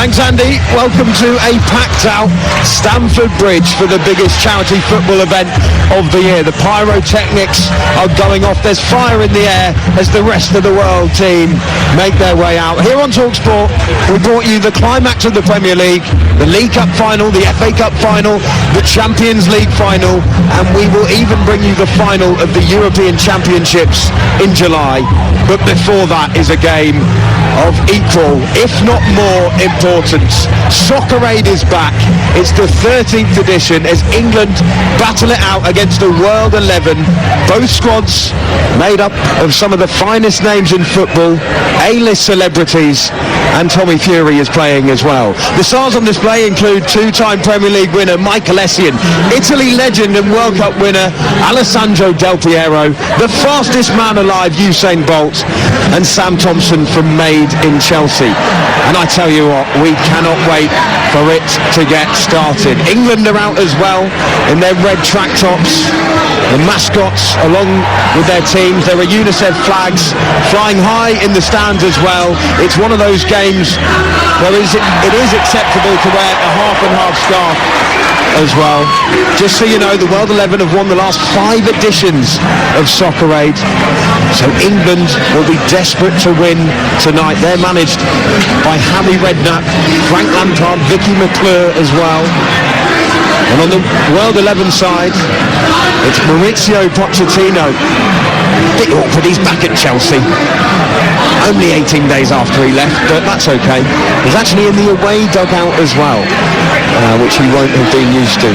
Thanks, Andy. Welcome to a packed-out Stamford Bridge for the biggest charity football event of the year. The pyrotechnics are going off. There's fire in the air as the rest of the world team make their way out. Here on TalkSport, we brought you the climax of the Premier League, the League Cup final, the FA Cup final, the Champions League final, and we will even bring you the final of the European Championships in July. But before that is a game of equal, if not more, importance. Soccer Aid is back. It's the 13th edition as England battle it out against the World11. Both squads made up of some of the finest names in football, A-list celebrities, and Tommy Fury is playing as well. The stars on display include two-time Premier League winner Michael Essien, Italy legend and World Cup winner Alessandro Del Piero, the fastest man alive Usain Bolt, and Sam Thompson from Made in Chelsea. And I tell you what, we cannot wait for it to get started. England are out as well in their red track tops. The mascots along with their teams, there are UNICEF flags flying high in the stands as well. It's one of those games where it is acceptable to wear a half and half scarf as well. Just so you know, the World11 have won the last 5 editions of Soccer Aid, so England will be desperate to win tonight. They're managed by Harry Redknapp, Frank Lampard, Vicky McClure as well. And on the World11 side, it's Maurizio Pochettino. Bit awkward, he's back at Chelsea. Only 18 days after he left, but that's okay. He's actually in the away dugout as well, which he won't have been used to.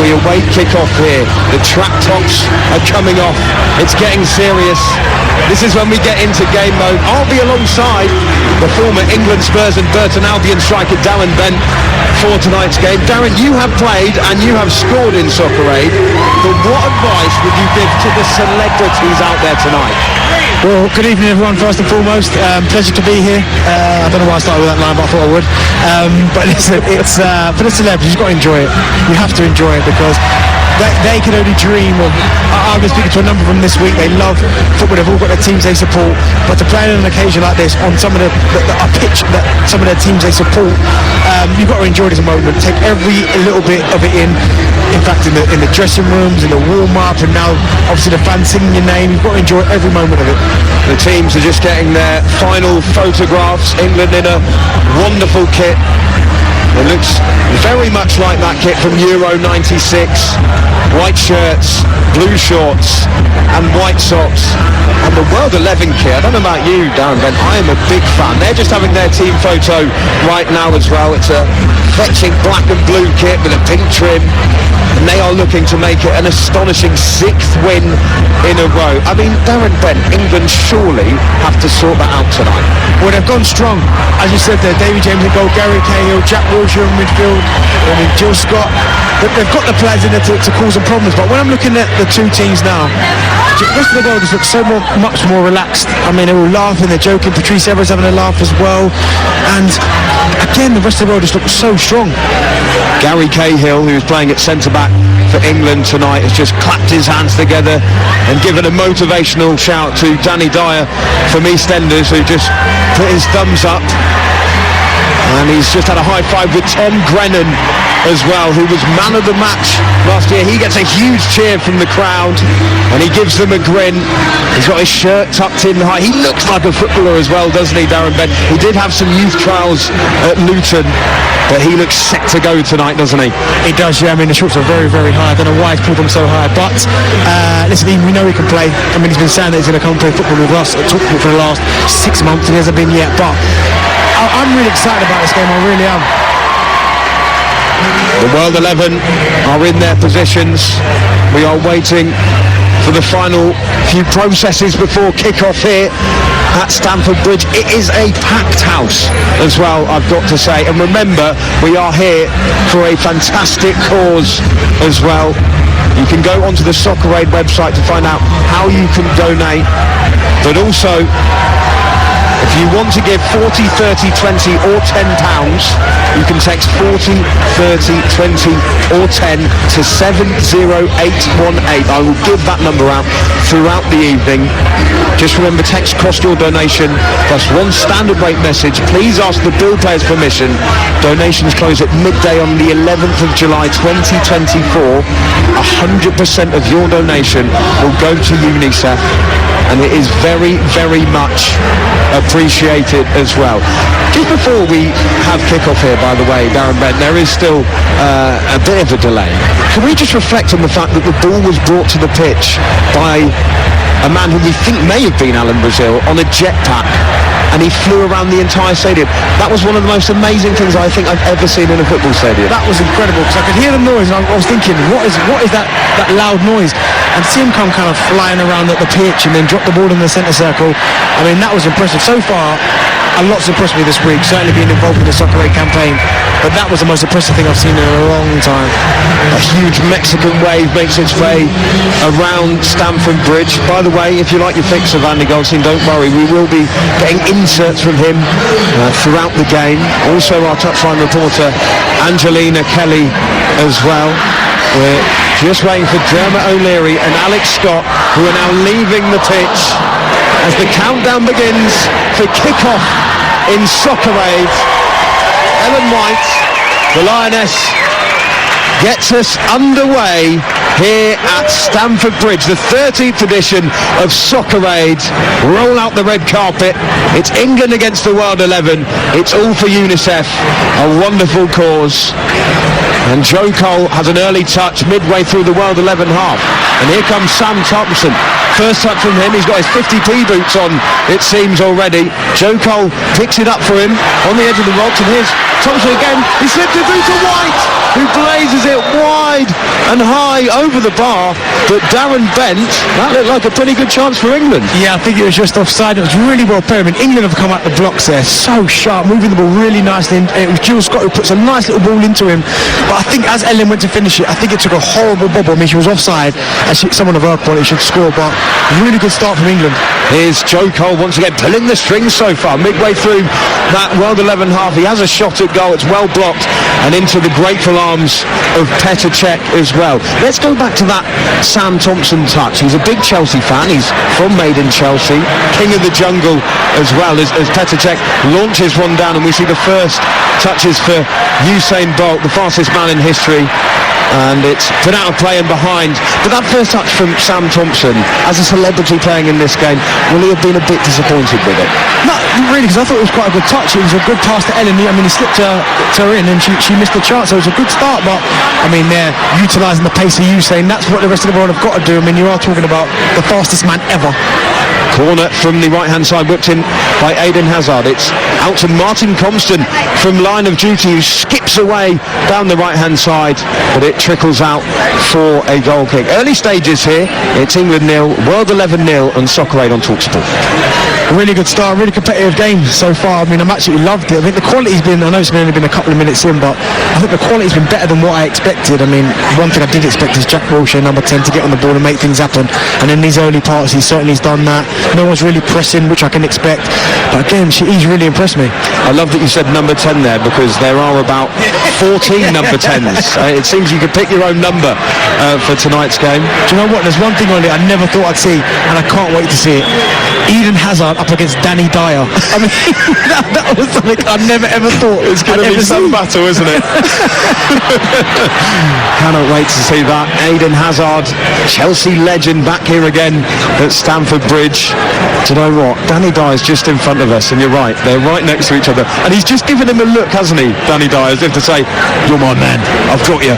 We await kick-off here. The track tops are coming off. It's getting serious. This is when we get into game mode. I'll be alongside the former England, Spurs and Burton Albion striker Darren Bent for tonight's game. Darren, you have played and you have scored in Soccer Aid, but what advice would you give to the celebrities out there tonight? Well, good evening everyone, first and foremost. Pleasure to be here. I don't know why I started with that line, but I thought I would. But listen, it's for the celebrities, you've got to enjoy it. You have to enjoy it because they can only dream of... I've been speaking to a number of them this week. They love football. They've all got their teams they support. But to play on an occasion like this on some of a pitch that some of their teams they support, you've got to enjoy this moment. Take every little bit of it in. In fact, in the dressing rooms, in the warm-up, and now obviously the fans singing your name. You've got to enjoy every moment of it. The teams are just getting their final photographs. England in a wonderful kit. It looks very much like that kit from Euro 96. White shirts, blue shorts and white socks. And the World11 kit, I don't know about you, Darren Bent, I am a big fan. They're just having their team photo right now as well. It's a fetching black and blue kit with a pink trim. And they are looking to make it an astonishing 6th win in a row. I mean, Darren Bent, England surely have to sort that out tonight. Well, they've gone strong. As you said there, Davy James in goal, Gary Cahill, Jack Wilshere in midfield, Jill Scott. They've got the players in there to cause some problems. But when I'm looking at the two teams now, the rest of the world just looks much more relaxed. I mean, they're all laughing, they're joking. Patrice Evra's having a laugh as well. And again, the rest of the world just looks so strong. Gary Cahill, who's playing at centre-back for England tonight, has just clapped his hands together and given a motivational shout to Danny Dyer from EastEnders, who just put his thumbs up. And he's just had a high five with Tom Grennan as well, who was man of the match last year. He gets a huge cheer from the crowd and he gives them a grin. He's got his shirt tucked in high. He looks like a footballer as well, doesn't he, Darren Bent? He did have some youth trials at Luton, but he looks set to go tonight, doesn't he? He does, yeah. I mean, the shorts are very, very high. I don't know why he's pulled them so high, but listen, we know he can play. I mean, he's been saying that he's going to come play football with us for the last 6 months, and he hasn't been yet, but I'm really excited about this game, I really am. The World11 are in their positions. We are waiting for the final few processes before kick-off here at Stamford Bridge. It is a packed house as well, I've got to say. And remember, we are here for a fantastic cause as well. You can go onto the Soccer Aid website to find out how you can donate, but also If you want to give 40, 30, 20 or £10, you can text 40, 30, 20 or 10 to 70818. I will give that number out throughout the evening. Just remember, text cost your donation plus one standard rate message. Please ask the bill payer's permission. Donations close at midday on the 11th of July 2024. 100% of your donation will go to UNICEF, and it is very, very much appreciated as well. Just before we have kick-off here, by the way, Darren Bent, there is still a bit of a delay. Can we just reflect on the fact that the ball was brought to the pitch by a man who we think may have been Alan Brazil on a jetpack, and he flew around the entire stadium? That was one of the most amazing things I think I've ever seen in a football stadium. That was incredible, because I could hear the noise, and I was thinking, what is that loud noise? And see him come kind of flying around at the pitch and then drop the ball in the centre circle. I mean, that was impressive. So far, a lot's impressed me this week, certainly being involved in the Soccer Aid campaign, but that was the most impressive thing I've seen in a long time. A huge Mexican wave makes its way around Stamford Bridge. By the way, if you like your fix of Andy Goldstein, don't worry, we will be getting inserts from him throughout the game. Also our touchline reporter Angelina Kelly as well. We're just waiting for Dermot O'Leary and Alex Scott, who are now leaving the pitch as the countdown begins for kick-off in Soccer Aid. Ellen White, the Lioness, gets us underway here at Stamford Bridge, the 13th edition of Soccer Aid. Roll out the red carpet. It's England against the World 11. It's all for UNICEF, a wonderful cause. And Joe Cole has an early touch midway through the World 11 half. And here comes Sam Thompson. First touch from him. He's got his 50p boots on, it seems already. Joe Cole picks it up for him on the edge of the box. And here's Thompson again. He slipped it through to White, who blazes it wide and high over the bar. But Darren Bent, that looked like a pretty good chance for England. Yeah, I think it was just offside. It was really well played. I mean, England have come out the blocks there so sharp, moving the ball really nicely. And it was Jill Scott who puts a nice little ball into him. But I think as Ellen went to finish it, I think it took a horrible bobble. I mean, she was offside, and someone of her quality should score. But a really good start from England. Here's Joe Cole once again pulling the strings so far. Midway through that World 11 half, he has a shot at goal. It's well blocked and into the grateful arms of Petr Cech as well. Let's go back to that Sam Thompson touch. He's a big Chelsea fan. He's from Made in Chelsea, king of the jungle as well, as Petr Cech launches one down, and we see the first touches for Usain Bolt, the fastest man in history. And it's put out of play and behind. But that first touch from Sam Thompson, as a celebrity playing in this game, will he have been a bit disappointed with it? Not really, because I thought it was quite a good touch. It was a good pass to Ellen. I mean, he slipped her in, and she missed the chance. So it was a good start. But I mean, they're utilising the pace of Usain. That's what the rest of the world have got to do. I mean, you are talking about the fastest man ever. Corner from the right-hand side, whipped in by Eden Hazard. It's out to Martin Compston from line of duty, who skips away down the right-hand side, but it trickles out for a goal kick. Early stages here. It's England 0, World 11 0, and Soccer Aid on TalkSport. A really good start, really competitive game so far. I mean, I've absolutely loved it. I think the quality's been, I know it's only been a couple of minutes in, but I think the quality's been better than what I expected. I mean, one thing I did expect is Jack Wilshere, number 10, to get on the ball and make things happen. And in these early parts, he certainly has done that. No one's really pressing, which I can expect. But again, he's really impressed me. I love that you said number 10 there, because there are about 14 number 10s. It seems you could pick your own number for tonight's game. Do you know what? There's one thing on it I never thought I'd see, and I can't wait to see it. Eden Hazard up against Danny Dyer. I mean, that was something I never ever thought. It's going to be some battle, isn't it? Cannot wait to see that. Eden Hazard, Chelsea legend, back here again at Stamford Bridge. Do you know what? Danny Dyer's just in front of us, and you're right, they're right next to each other. And he's just given him a look, hasn't he, Danny Dyer, as if to say, you're my man, I've got you.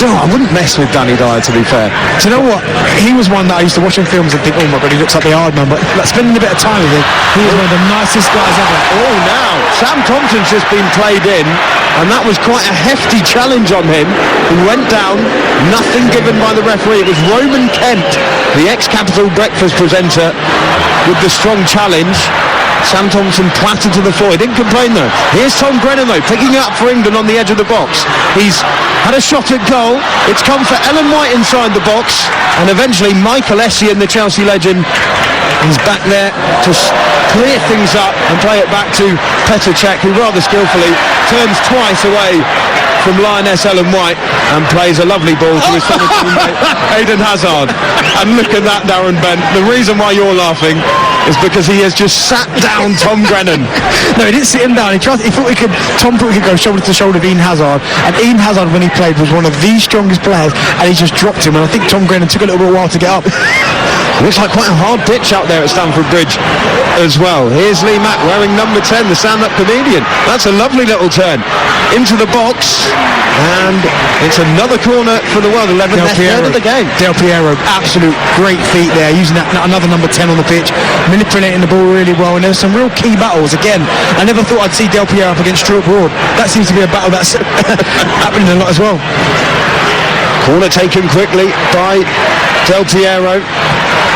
I wouldn't mess with Danny Dyer, to be fair. Do you know what? He was one that I used to watch in films and think, oh my God, he looks like the hard man. But spending a bit of time with him, he was one of the nicest guys ever. Oh, now Sam Thompson's just been played in, and that was quite a hefty challenge on him. He went down, nothing given by the referee. It was Roman Kent, the ex-Capital Breakfast presenter, with the strong challenge. Sam Thompson plattered to the floor. He didn't complain though. Here's Tom Brennan though, picking it up for England on the edge of the box. He's had a shot at goal. It's come for Ellen White inside the box, and eventually Michael Essien, the Chelsea legend, he's back there to clear things up and play it back to Petr Cech, who rather skillfully turns twice away from Lioness Ellen White and plays a lovely ball to his former teammate Eden Hazard. And look at that, Darren Bent. The reason why you're laughing is because he has just sat down Tom Grennan. No, he didn't sit him down. Tom thought he could go shoulder to shoulder with Eden Hazard, and Eden Hazard, when he played, was one of the strongest players, and he just dropped him, and I think Tom Grennan took a little bit while to get up. Looks like quite a hard pitch out there at Stamford Bridge as well. Here's Lee Mack wearing number 10, the stand-up comedian. That's a lovely little turn into the box, and it's another corner for the World11. Their third of the game. Del Piero, absolute great feat there, using that another number 10 on the pitch, manipulating the ball really well, and there's some real key battles. Again, I never thought I'd see Del Piero up against Stuart Broad. That seems to be a battle that's happening a lot as well. Corner taken quickly by Del Piero,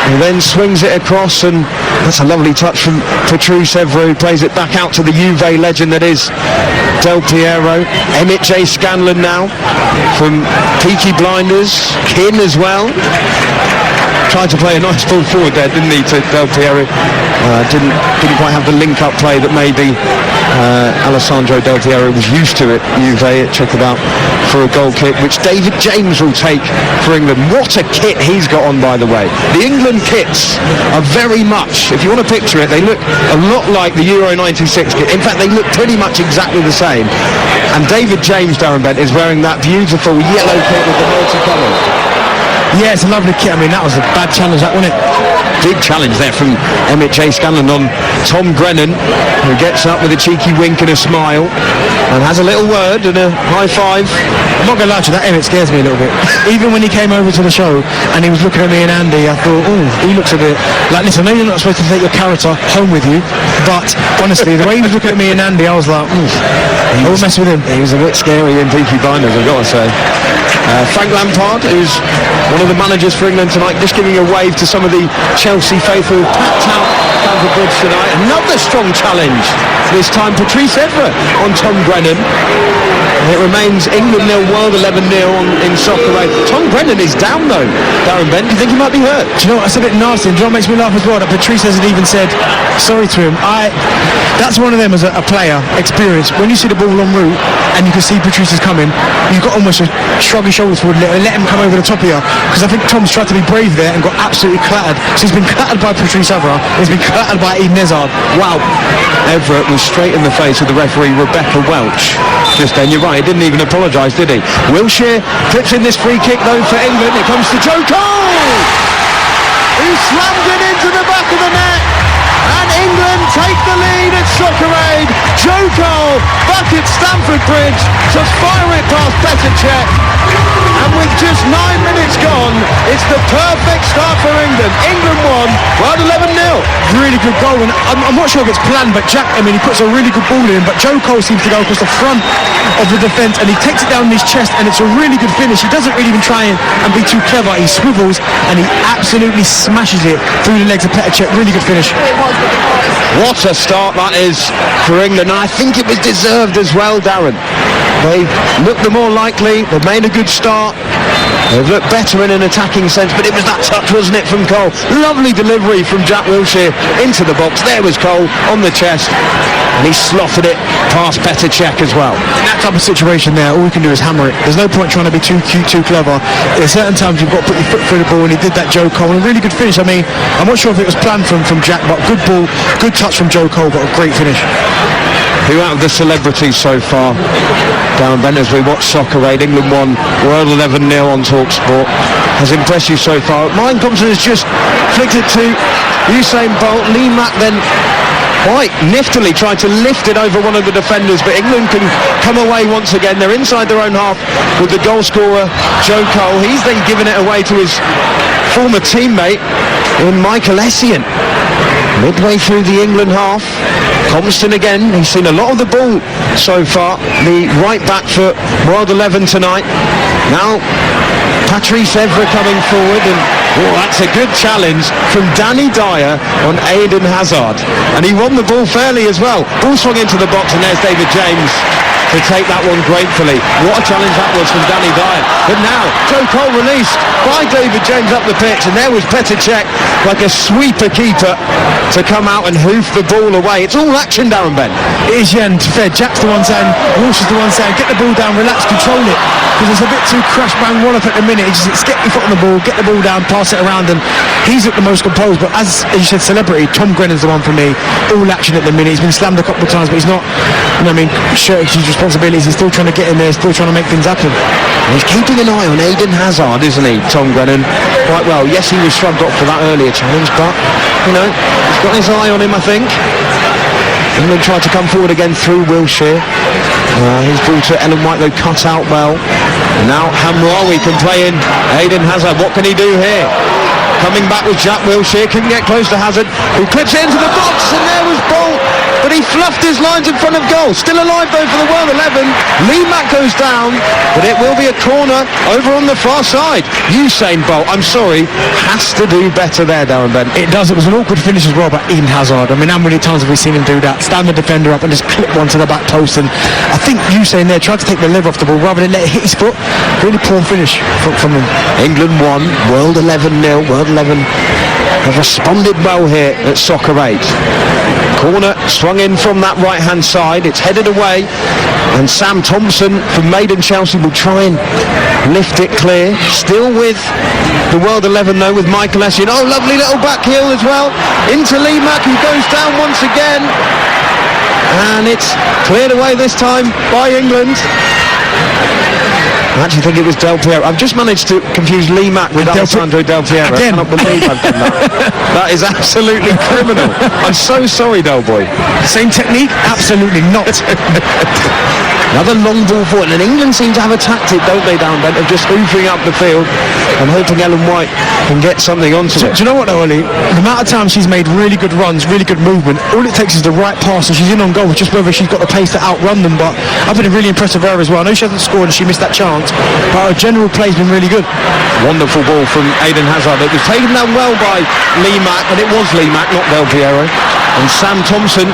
who then swings it across, and that's a lovely touch from Patrice Evra, who plays it back out to the Juve legend that is Del Piero. Emmett J. Scanlon now from Peaky Blinders, Kin as well. Tried to play a nice ball forward there, didn't he, to Del Piero. Didn't quite have the link-up play that maybe Alessandro Del Piero was used to at Juve. Check it out for a goal kick, which David James will take for England. What a kit he's got on, by the way. The England kits are very much, if you want to picture it, they look a lot like the Euro 96 kit. In fact, they look pretty much exactly the same. And David James, Darren Bent, is wearing that beautiful yellow kit with the multicolour. Yeah, it's a lovely kit. I mean, that was a bad challenge, that, wasn't it? Big challenge there from Emmett J. Scanlon on Tom Grennan, who gets up with a cheeky wink and a smile and has a little word and a high five. I'm not going to lie to you, that Emmett scares me a little bit. Even when he came over to the show and he was looking at me and Andy, I thought, oh, he looks a bit like, listen, I know you're not supposed to take your character home with you, but honestly, the way he was looking at me and Andy, I was like, I won't mess with him. He was a bit scary in Peaky Blinders, I've got to say. Frank Lampard, who's one of the managers for England tonight, just giving a wave to some of the Chelsea faithful packed out Stamford Bridge tonight. Another strong challenge, this time Patrice Evra on Tom Grennan. It remains England 0, World11 0 in Soccer Aid. Tom Grennan is down though, Darren Bent. Do you think he might be hurt? Do you know what, that's a bit nasty, and do you know what makes me laugh as well, that Patrice hasn't even said sorry to him. That's one of them as a player, experience. When you see the ball en route and you can see Patrice is coming, you've got almost to shrug your shoulders forward and let him come over the top of you, because I think Tom's tried to be brave there and got absolutely clattered. So he's been clattered by Patrice Evra, he's been clattered by Eden Hazard. Wow. Evra was straight in the face of the referee Rebecca Welch just then. You're right, he didn't even apologise, did he? Wilshere puts in this free kick though for England. It comes to Joe Cole, who slammed it into the back of the net, and England take the lead at Soccer Aid. Joe Cole back at Stamford Bridge to fire it past Petr Cech, and with just 9 minutes gone, it's the perfect start for England. England won, World11 0. Really good goal, and I'm not sure if it's planned, but Jack, I mean, he puts a really good ball in, but Joe Cole seems to go across the front of the defence, and he takes it down in his chest, and it's a really good finish. He doesn't really even try and be too clever. He swivels, and he absolutely smashes it through the legs of Petr Cech. Really good finish. What a start that is for England, and I think it was deserved as well, Darren. They looked the more likely, they've made a good start, they've looked better in an attacking sense, but it was that touch, wasn't it, from Cole? Lovely delivery from Jack Wilshere into the box. There was Cole on the chest, and he slotted it past Petr Cech as well. In that type of situation there, all we can do is hammer it. There's no point trying to be too cute, too clever. At certain times you've got to put your foot through the ball, and he did that, Joe Cole, and a really good finish. I mean, I'm not sure if it was planned from Jack, but good ball, good touch from Joe Cole, but a great finish. Who out of the celebrities so far, Darren Bent, as we watch Soccer Aid, England won, World11 0 on TalkSport, has impressed you so far? Ryan Thompson has just flicked it to Usain Bolt. Lee Mack then quite niftily tried to lift it over one of the defenders, but England can come away once again. They're inside their own half with the goal scorer Joe Cole. He's then given it away to his former teammate in Michael Essien. Midway through the England half, Compston again, he's seen a lot of the ball so far, the right back for World11 tonight. Now Patrice Evra coming forward, and that's a good challenge from Danny Dyer on Eden Hazard, and he won the ball fairly as well. Ball swung into the box, and there's David James to take that one gratefully. What a challenge that was from Danny Dyer. But now Joe Cole released by David James up the pitch, and there was Petr Cech like a sweeper keeper to come out and hoof the ball away. It's all action, Darren Bent. It is, yeah, and fair, Jack's the one saying, Walsh is the one saying, get the ball down, relax, control it, because it's a bit too crash bang wallop at the minute. It's get your foot on the ball, get the ball down, pass it around, and he's at the most composed. But as you said, celebrity, Tom Grennan's the one for me. All action at the minute. He's been slammed a couple of times, but he's not, shirking his responsibilities. He's still trying to get in there, still trying to make things happen. He's keeping an eye on Eden Hazard, isn't he, Tom Grennan? Quite well. Yes, he was shrugged off for that earlier challenge, but, he's got his eye on him, I think. England tried to come forward again through Wilshere. His ball to Ellen White, though, cut out well. And now Hamraoui can play in Eden Hazard. What can he do here? Coming back with Jack Wilshere, couldn't get close to Hazard, who clips it into the box, and there was Bolt. But he fluffed his lines in front of goal. Still alive though for the World 11. Lee Mack goes down, but it will be a corner over on the far side. Usain Bolt, I'm sorry, has to do better there, Darren Bent. It does. It was an awkward finish as well by Eden Hazard. How many times have we seen him do that? Stand the defender up and just clip one to the back post. And I think Usain there tried to take the lever off the ball rather than let it hit his foot. Really poor finish from him. England 1, World 11 0. World 11 have responded well here at Soccer 8. Corner swung in from that right-hand side. It's headed away, and Sam Thompson from Maiden Chelsea will try and lift it clear. Still with the World 11 though, with Michael Essien. Oh, lovely little back heel as well. Into Lee Mack, who goes down once again. And it's cleared away this time by England. I actually think it was Del Piero. I've just managed to confuse Lee Mack with Alessandro Del Piero. Again. I cannot believe I've done that. That is absolutely criminal. I'm so sorry, Del Boy. Same technique? Absolutely not. Another long ball forward, and England seem to have a tactic, don't they, Darren Bent, of just hoofing up the field and hoping Ellen White can get something onto it. Do you know what though, Ollie? The amount of times she's made really good runs, really good movement, all it takes is the right pass and she's in on goal. It's just whether she's got the pace to outrun them. But I've been really impressed with her as well. I know she hasn't scored and she missed that chance, but her general play's been really good. Wonderful ball from Eden Hazard. It was taken down well by Lee Mack, and it was Lee Mack, not Del Piero. And Sam Thompson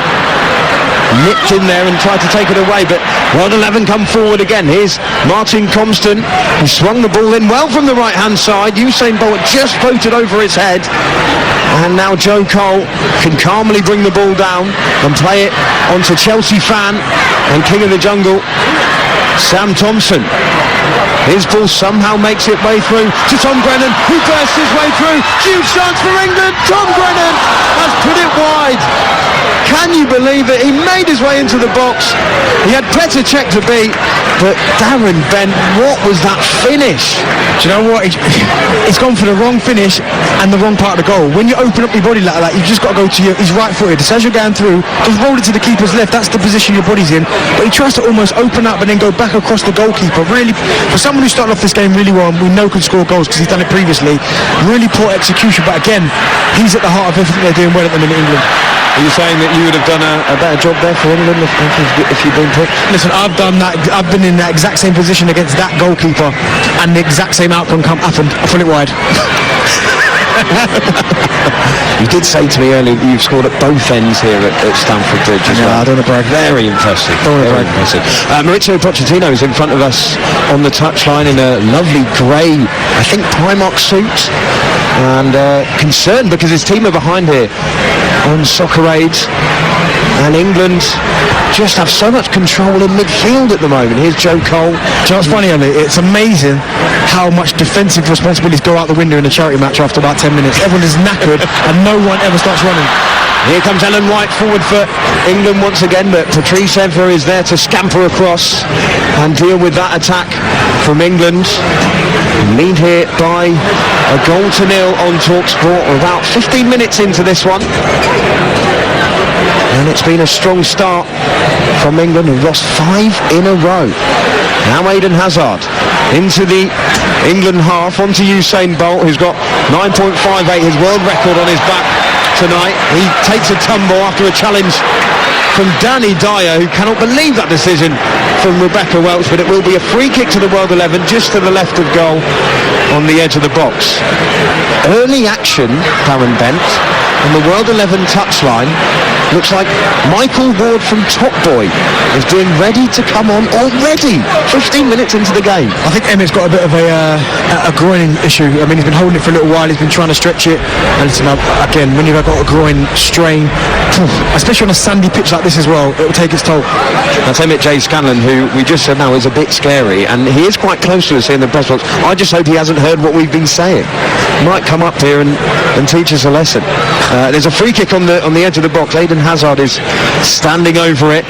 nipped in there and tried to take it away, but World 11 come forward again. Here's Martin Comston, who swung the ball in well from the right hand side. Usain Bolt just floated over his head, and now Joe Cole can calmly bring the ball down and play it onto Chelsea fan and King of the Jungle, Sam Thompson. His ball somehow makes its way through to Tom Grennan, who bursts his way through. Huge chance for England. Tom Grennan has put it wide. Can you believe it? He made his way into the box. He had Petr Cech to beat, but Darren Bent, what was that finish? Do you know what? It's gone for the wrong finish and the wrong part of the goal. When you open up your body like that, you've just got to go to he's right-footed. So as you're going through, just roll it to the keeper's left. That's the position your body's in. But he tries to almost open up and then go back across the goalkeeper. Really, for someone who started off this game really well, and we know can score goals because he's done it previously, really poor execution. But again, he's at the heart of everything they're doing well at the minute, England. Are you saying that you would have done a better job there for England if you'd been picked? Listen, I've done that. I've been in that exact same position against that goalkeeper, and the exact same outcome happened. I put it wide. You did say to me earlier that you've scored at both ends here at Stamford Bridge as well. I don't know, brag. Very impressive. Very impressive. Maurizio Pochettino is in front of us on the touchline in a lovely grey, I think, Primark suit, and concerned because his team are behind here on Soccer Aid, and England just have so much control in midfield at the moment. Here's Joe Cole. Do you know what's funny, Ollie? It's amazing how much defensive responsibilities go out the window in a charity match after about 10 minutes. Everyone is knackered and no one ever starts running. Here comes Ellen White forward for England once again, but Patrice Evra is there to scamper across and deal with that attack from England. Lead here by a 0-0 on TalkSport. We're about 15 minutes into this one. And it's been a strong start from England, who lost 5 in a row. Now Eden Hazard into the England half, onto Usain Bolt, who's got 9.58, his world record on his back tonight. He takes a tumble after a challenge from Danny Dyer, who cannot believe that decision from Rebecca Welch, but it will be a free kick to the World 11 just to the left of goal on the edge of the box. Early action, Darren Bent, on the World 11 touchline. Looks like Michael Ward from Top Boy is doing ready to come on already. 15 minutes into the game. I think Emmett's got a bit of a groin issue. I mean, he's been holding it for a little while. He's been trying to stretch it. And listen, again, when you've got a groin strain, especially on a sandy pitch like this as well, it will take its toll. That's Emmett J. Scanlon, who we just said now is a bit scary, and he is quite close to us here in the press box. I just hope he hasn't heard what we've been saying. Might come up here and teach us a lesson. There's a free kick on the edge of the box. Eden Hazard is standing over it.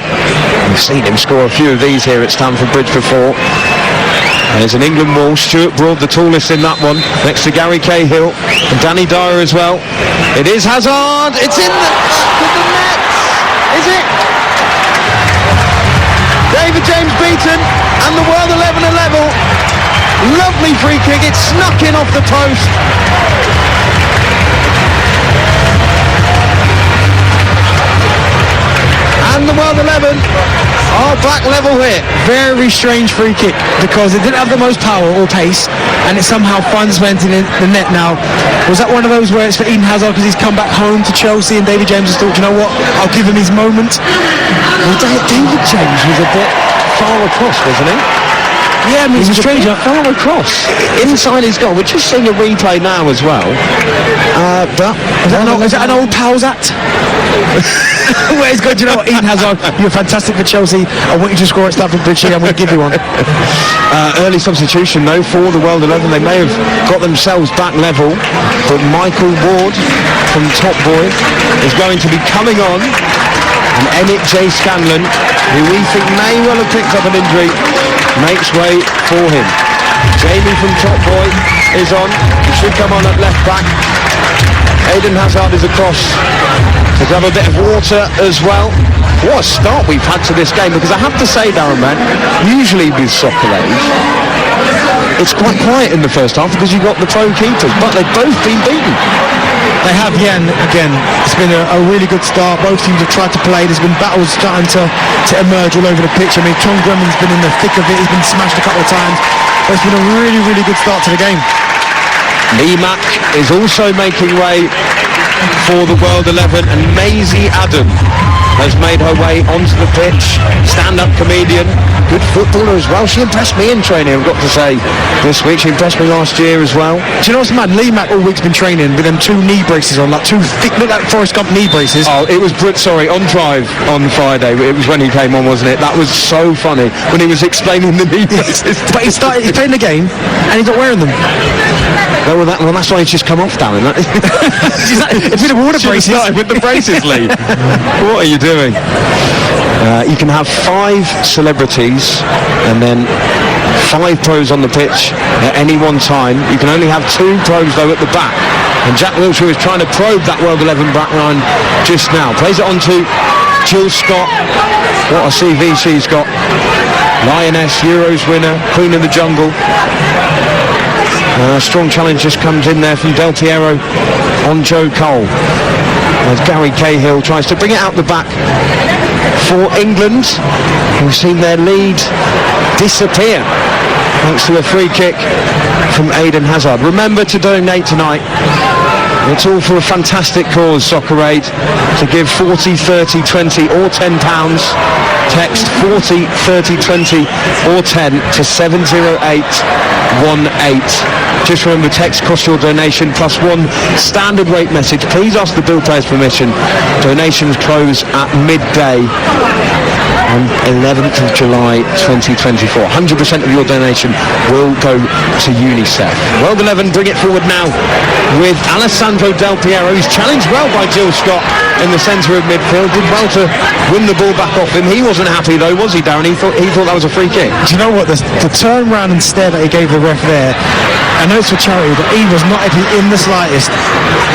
We've seen him score a few of these here at Stamford Bridge before. There's an England wall. Stuart Broad, the tallest in that one, next to Gary Cahill and Danny Dyer as well. It is Hazard. It's in the net. Is it? David James beaten, and the World 11 are level. Lovely free kick. It snuck in off the post. And the World 11 are back level here. Very strange free kick because it didn't have the most power or pace, and it somehow finds went in the net. Now, was that one of those where it's for Eden Hazard because he's come back home to Chelsea and David James has thought, you know what, I'll give him his moment? Well, David James was a bit far across, wasn't he? Yeah, I mean, it's strange. Far across inside his goal. We're just seeing a replay now as well. But is that an old pals act? Where he's going, you know what, Eden Hazard, you're fantastic for Chelsea. I want you to score at Stamford Bridge. I'm going to give you one. Early substitution though for the World 11. They may have got themselves back level, but Michael Ward from Top Boy is going to be coming on, and Emmett J. Scanlon, who we think may well have picked up an injury, makes way for him. Jamie from Top Boy is on. He should come on at left back. Eden Hazard is across to grab a bit of water as well. What a start we've had to this game, because I have to say, Darren Man, usually with Soccer Age, it's quite quiet in the first half because you've got the pro keepers, but they've both been beaten. They have, yeah, and again, it's been a really good start. Both teams have tried to play. There's been battles starting to emerge all over the pitch. I mean, Tom Grumman's been in the thick of it. He's been smashed a couple of times. But it's been a really, really good start to the game. Lee Mack is also making way for the World 11, and Maisie Adam has made her way onto the pitch. Stand-up comedian, good footballer as well. She impressed me in training, I've got to say, this week. She impressed me last year as well. Do you know what's mad? Lee Mack all week's been training with them two knee braces on, like two thick, look like Forrest Gump knee braces. Oh, it was on Drive on Friday. It was when he came on, wasn't it? That was so funny when he was explaining the knee braces. But he's playing the game and he's not wearing them. Well, that's why he's just come off, Darren. It's been a water braces. With the braces, Lee. What are you doing? You can have 5 celebrities and then 5 pros on the pitch at any one time. You can only have 2 pros though at the back. And Jack Wilshere is trying to probe that World 11 back line just now. Plays it on to Jill Scott. What a CV she's got. Lioness, Euros winner, Queen of the Jungle. Strong challenge just comes in there from Del Piero on Joe Cole. As Gary Cahill tries to bring it out the back for England. We've seen their lead disappear thanks to a free kick from Eden Hazard. Remember to donate tonight. It's all for a fantastic cause, Soccer Aid. To give 40, 30, 20 or £10. Text 40, 30, 20 or 10 to 70818. Just remember, text costs your donation plus 1 standard rate message. Please ask the bill payer's permission. Donations close at midday on 11th of July 2024. 100% of your donation will go to UNICEF. World 11 bring it forward now with Alessandro Del Piero. He's challenged well by Jill Scott in the centre of midfield. Did well to win the ball back off him. He wasn't happy though, was he, Darren? He thought that was a free kick. Do you know what? The turn round and stare that he gave the ref there, I know it's for charity, but he was not happy in the slightest.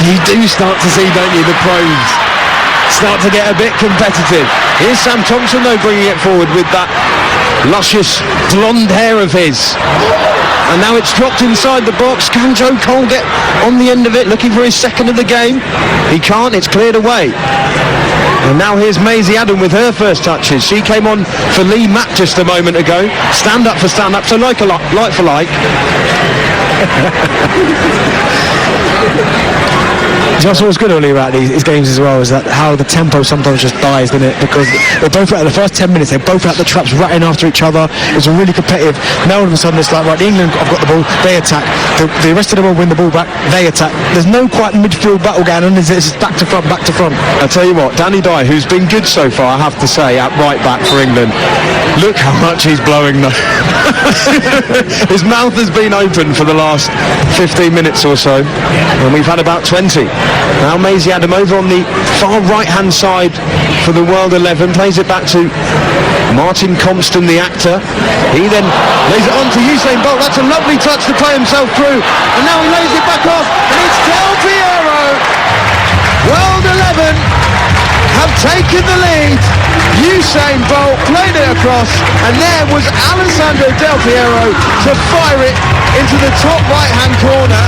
You do start to see, don't you, the pros start to get a bit competitive. Here's Sam Thompson though bringing it forward with that luscious blonde hair of his. And now it's dropped inside the box. Can Joe Cole get on the end of it, looking for his second of the game? He can't, it's cleared away. And now here's Maisie Adam with her first touches. She came on for Lee Mack just a moment ago. Stand up for stand up, so like for like. what's good, Oli, about these games as well is that how the tempo sometimes just dies, doesn't it? Because they're both out the first 10 minutes, they're both out the traps, ratting after each other. It's a really competitive. Now all of a sudden it's like, right, England have got the ball, they attack. The rest of the world win the ball back, they attack. There's no quite midfield battle going on. It's just back to front, back to front. I tell you what, Danny Dyer, who's been good so far, I have to say, at right back for England. Look how much he's blowing though. His mouth has been open for the last 15 minutes or so, and we've had about 20. Now Maisie Adam over on the far right-hand side for the World 11, plays it back to Martin Compston, the actor. He then lays it on to Usain Bolt. That's a lovely touch to play himself through, and now he lays it back off, and it's Del Piero. World 11 have taken the lead. Usain Bolt played it across, and there was Alessandro Del Piero to fire it into the top right-hand corner.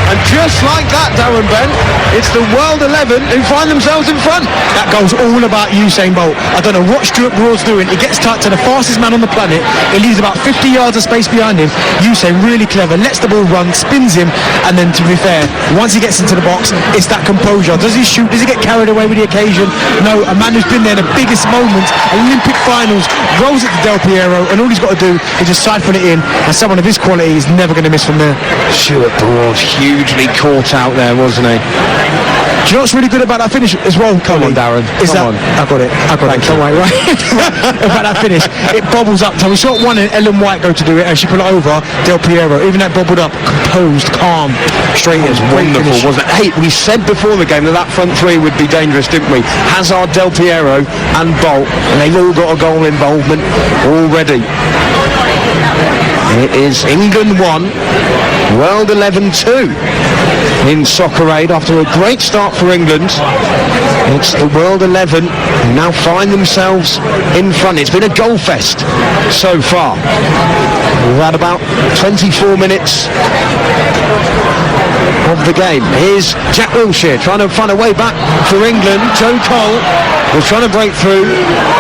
And just like that, Darren Bent, it's the World 11 who find themselves in front. That goal's all about Usain Bolt. I don't know what Stuart Broad's doing. He gets tight to the fastest man on the planet. He leaves about 50 yards of space behind him. Usain really clever, lets the ball run, spins him, and then to be fair, once he gets into the box, it's that composure. Does he shoot? Does he get carried away with the occasion? No, a man who's been there in the biggest moments, Olympic finals, rolls it to Del Piero, and all he's got to do is just siphon it in, and someone of his quality is never going to miss from there. Stuart Broad hugely caught out there, wasn't he? Do you know what's really good about that finish as well, Come on, Darren. Come on. I got it. Come on, right. About that finish, it bobbles up. So we saw one and Ellen White go to do it, and she put it over Del Piero. Even that bobbled up, composed, calm, straight. It was Wonderful, wasn't it? Hey, we said before the game that front three would be dangerous, didn't we? Hazard, Del Piero and Bolt, and they've all got a goal involvement already. It is England 1, World 11 2 in Soccer Aid after a great start for England. It's the World 11 who now find themselves in front. It's been a goal fest so far. We've had about 24 minutes of the game. Here's Jack Wilshere trying to find a way back for England. Joe Cole was trying to break through.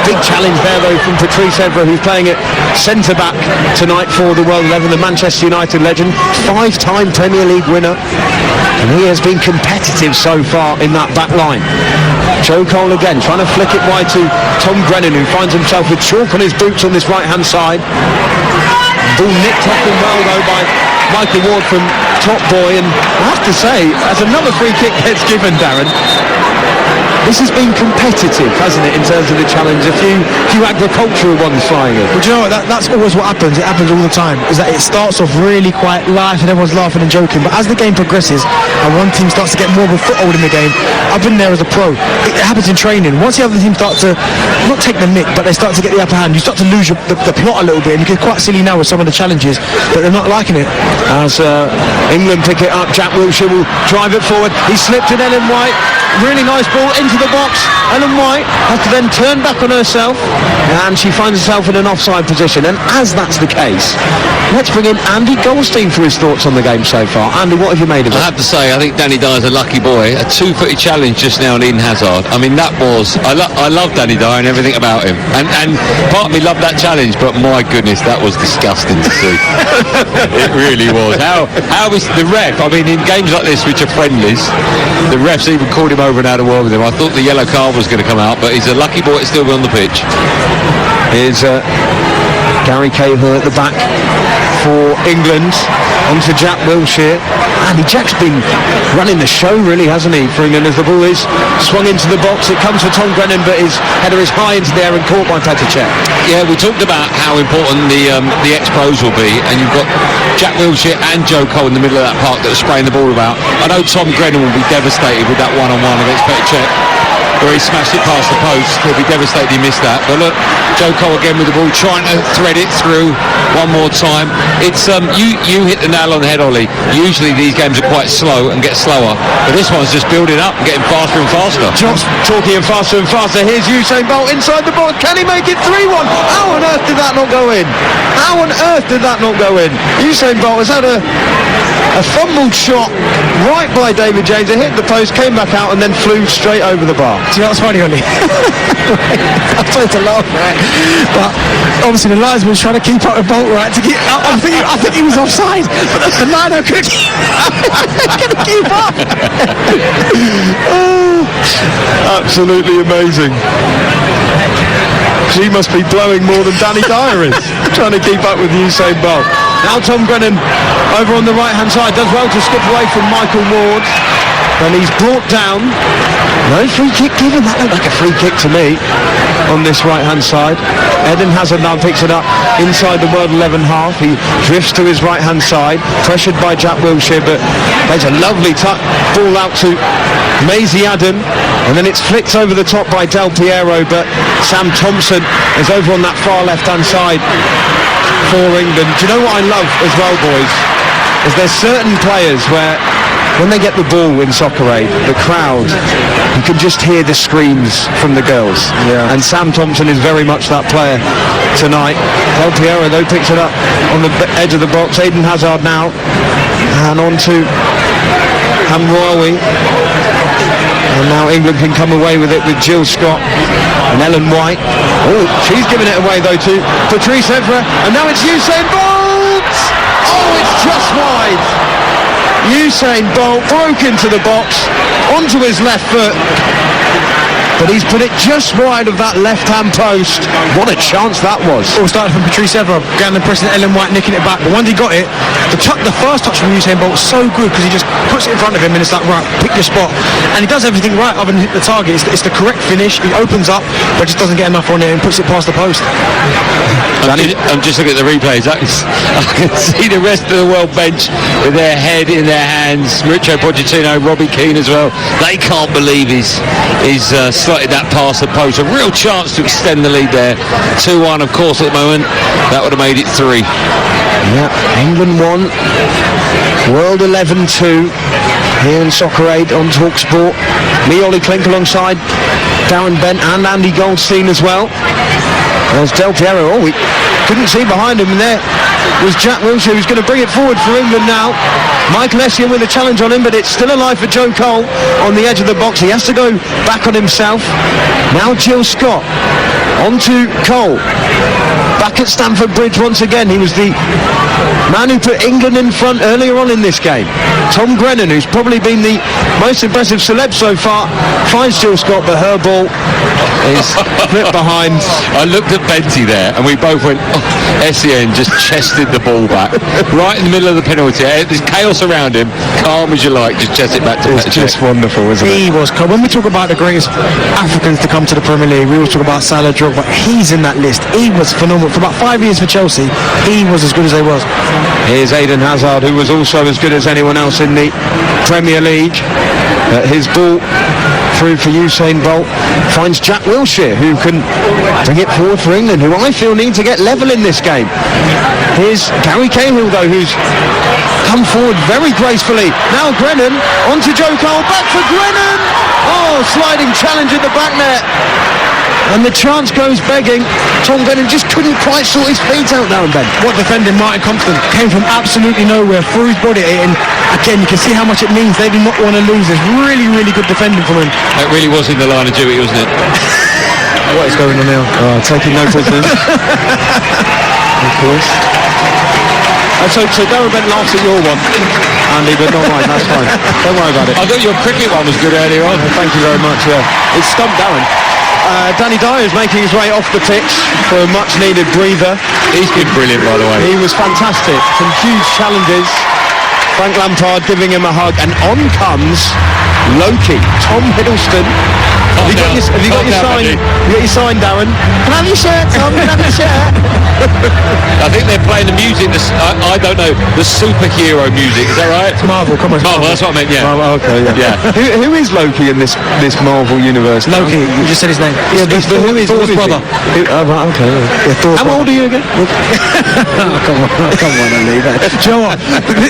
Big challenge there though from Patrice Evra, who's playing at centre back tonight for the World 11, the Manchester United legend, 5-time Premier League winner, and he has been competitive so far in that back line. Joe Cole again trying to flick it wide to Tom Grennan, who finds himself with chalk on his boots on this right hand side. Ball nicked off him well though by Michael Ward from Top Boy, and I have to say, as another free kick gets given, Darren, this has been competitive, hasn't it, in terms of the challenge? A few agricultural ones flying in. Well, do you know what? That's always what happens. It happens all the time. Is that it starts off really quite light and everyone's laughing and joking, but as the game progresses and one team starts to get more of a foothold in the game, I've been there as a pro. It happens in training. Once the other team starts to not take the nick, but they start to get the upper hand, you start to lose the plot a little bit, and you get quite silly now with some of the challenges, but they're not liking it. As England pick it up, Jack Wilshere will drive it forward. He slipped in Ellen White. Really nice ball into the box. Ellen White has to then turn back on herself, and she finds herself in an offside position. And as that's the case, let's bring in Andy Goldstein for his thoughts on the game so far. Andy, what have you made of it? I have to say, I think Danny Dyer's a lucky boy. A two-footed challenge just now on Eden Hazard. I mean, that was... I love Danny Dyer and everything about him. And part of me loved that challenge, but my goodness, that was disgusting to see. It really was. How is the ref... I mean, in games like this, which are friendlies, the refs even called him over and had a word with him. I thought the yellow card was going to come out, but he's a lucky boy to still be on the pitch. Here's Gary Cahill at the back for England, onto Jack Wilshere. Andy, Jack's been running the show really, hasn't he, for England, as the ball is swung into the box. It comes for Tom Grennan, but his header is high into the air and caught by Petr Cech. Yeah, we talked about how important the ex-pros will be, and you've got Jack Wilshere and Joe Cole in the middle of that park that are spraying the ball about. I know Tom Grennan will be devastated with that one-on-one against Petr Cech, where he smashed it past the post. He'll be devastated he missed that. But look, Joe Cole again with the ball, trying to thread it through one more time. It's you hit the nail on the head, Ollie. Usually these games are quite slow and get slower, but this one's just building up and getting faster and faster. John's talking faster and faster. Here's Usain Bolt inside the box. Can he make it 3-1? How on earth did that not go in? How on earth did that not go in? Usain Bolt has had a fumbled shot right by David James. It hit the post, came back out, and then flew straight over the bar. Do you know what's funny, Ollie? I'm trying to laugh, right? But obviously the linesman's trying to keep up with Bolt. Bolt, right, to get... I think he was offside, but the liner couldn't keep up. Oh, absolutely amazing. She must be blowing more than Danny Dyer is, trying to keep up with Usain Bolt. Now Tom Grennan over on the right-hand side does well to skip away from Michael Ward. And he's brought down. No free kick given. That looked like a free kick to me on this right-hand side. Eden Hazard now picks it up inside the World11 half. He drifts to his right-hand side, pressured by Jack Wilshere, but plays a lovely ball out to Maisie Adam, and then it's flicked over the top by Del Piero, but Sam Thompson is over on that far left-hand side for England. Do you know what I love as well, boys? Is there's certain players where when they get the ball in Soccer Aid, the crowd, you can just hear the screams from the girls. Yeah. And Sam Thompson is very much that player tonight. Del Piero, though, picks it up on the edge of the box. Eden Hazard now, and on to Hamraoui. And now England can come away with it with Jill Scott and Ellen White. Oh, she's giving it away, though, to Patrice Evra. And now it's Usain Bolt! Oh, it's just wide. Usain Bolt broke into the box, onto his left foot, but he's put it just wide of that left-hand post. What a chance that was. All started from Patrice Evra, going and pressing Ellen White, nicking it back. But once he got it, the first touch from Usain Bolt was so good because he just puts it in front of him and it's like, right, pick your spot. And he does everything right other than hit the target. It's the correct finish. He opens up, but just doesn't get enough on it and puts it past the post. I'm just looking at the replays. I can see the rest of the world bench with their head in their hands. Mauricio Pochettino, Robbie Keane as well. They can't believe he's slotted that past the post. A real chance to extend the lead there. 2-1, of course, at the moment. That would have made it 3. Yeah, England 1, World11 2. Here in Soccer Aid on TalkSport. Me, Ollie Klink, alongside Darren Bent and Andy Goldstein as well. There's Del Piero. Oh, we couldn't see behind him, and there was Jack Wilshere, who's going to bring it forward for England now. Michael Essien with a challenge on him, but it's still alive for Joe Cole on the edge of the box. He has to go back on himself. Now Jill Scott on to Cole. Back at Stamford Bridge once again. He was the man who put England in front earlier on in this game. Tom Grennan, who's probably been the most impressive celeb so far, finds Jill Scott, but her ball is flipped behind. I looked at Benty there and we both went, Essien just chested the ball back right in the middle of the penalty. There's chaos around him, calm as you like, just chest it back to It's just wonderful, isn't it? He was, when we talk about the greatest Africans to come to the Premier League, we always talk about Salah, Drogba. He's in that list. He was phenomenal. For about 5 years for Chelsea, he was as good as they was. Here's Eden Hazard, who was also as good as anyone else in the Premier League. His ball through for Usain Bolt finds Jack Wilshere, who can bring it forward for England, who I feel need to get level in this game. Here's Gary Cahill, though, who's come forward very gracefully. Now Grennan onto Joe Cole, back for Grennan. Oh, sliding challenge at the back net. And the chance goes begging. Tom Grennan just couldn't quite sort his feet out now and then. What defending Martin Compton came from absolutely nowhere, through his body, and again you can see how much it means. They did not want to lose. There's really, really good defending from him. That really was in the line of duty, wasn't it? What is going on now? Taking note of this. Of course. So Darren Bent laughs at your one, Andy, but not mine. That's fine. Don't worry about it. I thought your cricket one was good earlier on. Thank you very much. Yeah, it's stumped Darren. Danny Dyer is making his way off the pitch for a much-needed breather. He's been brilliant, by the way. He was fantastic. Some huge challenges. Frank Lampard giving him a hug, and on comes Loki, Tom Hiddleston. Have you got your sign? You got your sign, Darren? Can I have your shirt, Tom? Can I have your shirt? I think they're playing the music. I don't know, the superhero music. Is that right? It's Marvel. Come on, Marvel. That's what I meant. Yeah. Oh, okay. Yeah. Who is Loki in this Marvel universe? Loki. You just said his name. Yeah, but who is Thor's brother? Right, okay. Yeah, Thor's How old are you again? Come on, Andy. Do you know what?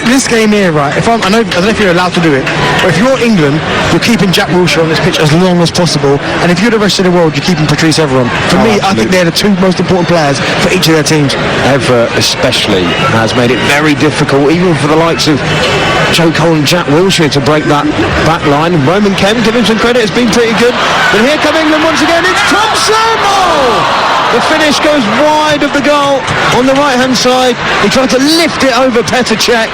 This game here, right? I don't know if you're allowed to do it, but if you're England, you're keeping Jack Wilshere on this pitch as long as possible, and if you're the rest of the world, you're keeping Patrice Evra on. For me, I think they're the two most important players for each of their teams. Evra especially has made it very difficult, even for the likes of Joe Cole and Jack Wilshere to break that back line. Roman Kemp, give him some credit, it's been pretty good. But here come England once again, it's Thompson! Oh! The finish goes wide of the goal on the right-hand side. He tried to lift it over Petr Cech,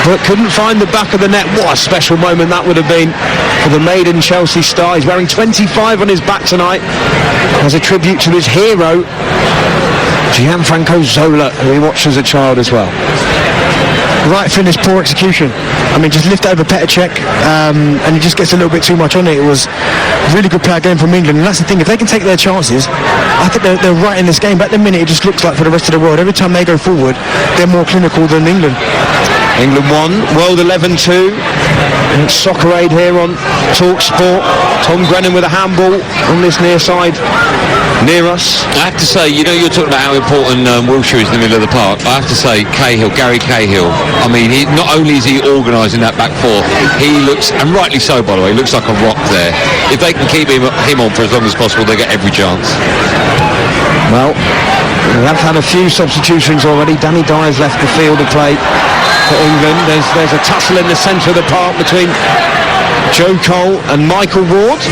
but couldn't find the back of the net. What a special moment that would have been for the maiden Chelsea star. He's wearing 25 on his back tonight as a tribute to his hero, Gianfranco Zola, who he watched as a child as well. Right finish, poor execution. I mean, just lift over Petr Cech, and he just gets a little bit too much on it. It was really good player game from England, and that's the thing. If they can take their chances, I think they're right in this game. But at the minute, it just looks like for the rest of the world, every time they go forward, they're more clinical than England. England 1, World 11 2. And it's Soccer Aid here on Talk Sport. Tom Grennan with a handball on this near side near us. I have to say, you know, you're talking about how important Wilshere is in the middle of the park. I have to say, Gary Cahill, I mean, he not only is he organising that back four, he looks, and rightly so by the way, he looks like a rock there. If they can keep him on for as long as possible, they get every chance. Well, we have had a few substitutions already. Danny Dyer's left the field of play for England. There's a tussle in the centre of the park between Joe Cole and Michael Ward.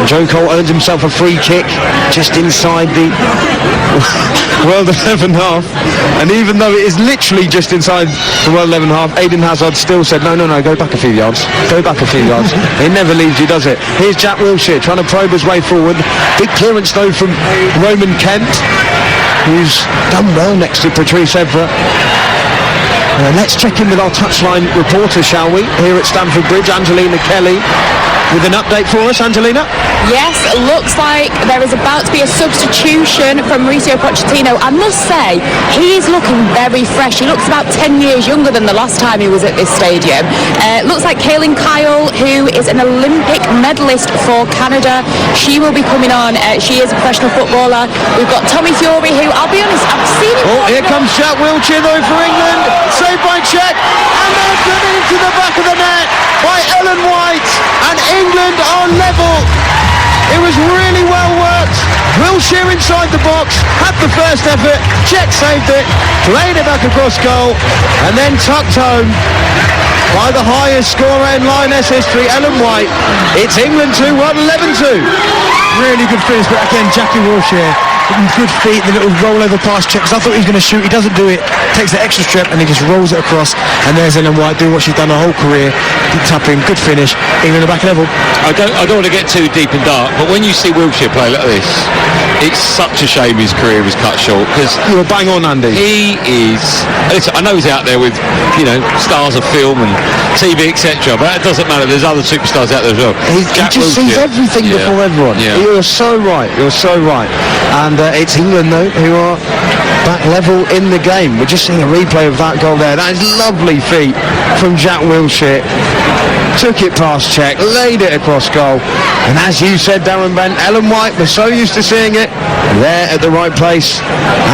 Joe Cole earns himself a free kick just inside the World 11 half, and even though it is literally just inside the World 11 half, Eden Hazard still said no, go back a few yards, It never leaves you, does it? Here's Jack Wilshere trying to probe his way forward. Big clearance though from Roman Kemp, who's done well next to Patrice Evra. Let's check in with our touchline reporter, shall we, here at Stamford Bridge, Angelina Kelly, with an update for us. Angelina? Yes, it looks like there is about to be a substitution from Mauricio Pochettino. I must say, he is looking very fresh. He looks about 10 years younger than the last time he was at this stadium. Looks like Kaylin Kyle, who is an Olympic medalist for Canada, she will be coming on. She is a professional footballer. We've got Tommy Fury, who, I'll be honest, I've seen him... Oh, here comes Jack Wilshere though for England. Saved by Cech, and they're driven into the back of the net by Ellen White, and England are level. It was really well worked. Wilshere inside the box, had the first effort, Cech saved it, played it back across goal, and then tucked home by the highest scorer in Lioness history, Ellen White. It's England 2, World 11 2. Really good finish, but again, Jackie Wilshere, good feet, the little roll over past Cech, because I thought he was going to shoot. He doesn't do it, takes the extra step, and he just rolls it across, and there's Ellen White doing what she's done her whole career. Good tapping, good finish, England back level. I don't want to get too deep and dark, but when you see Wilshere play like this, it's such a shame his career was cut short, because you were bang on, Andy. He is, listen, I know he's out there with, you know, stars of film and TV, etc., but that doesn't matter. There's other superstars out there as well. He just sees everything before everyone. Yeah. You're so right, and it's England though who are back level in the game. We're just seeing a replay of that goal there. That is lovely feet from Jack Wilshere. Took it past Cech, laid it across goal, and as you said, Darren Bent, Ellen White, we're so used to seeing it there at the right place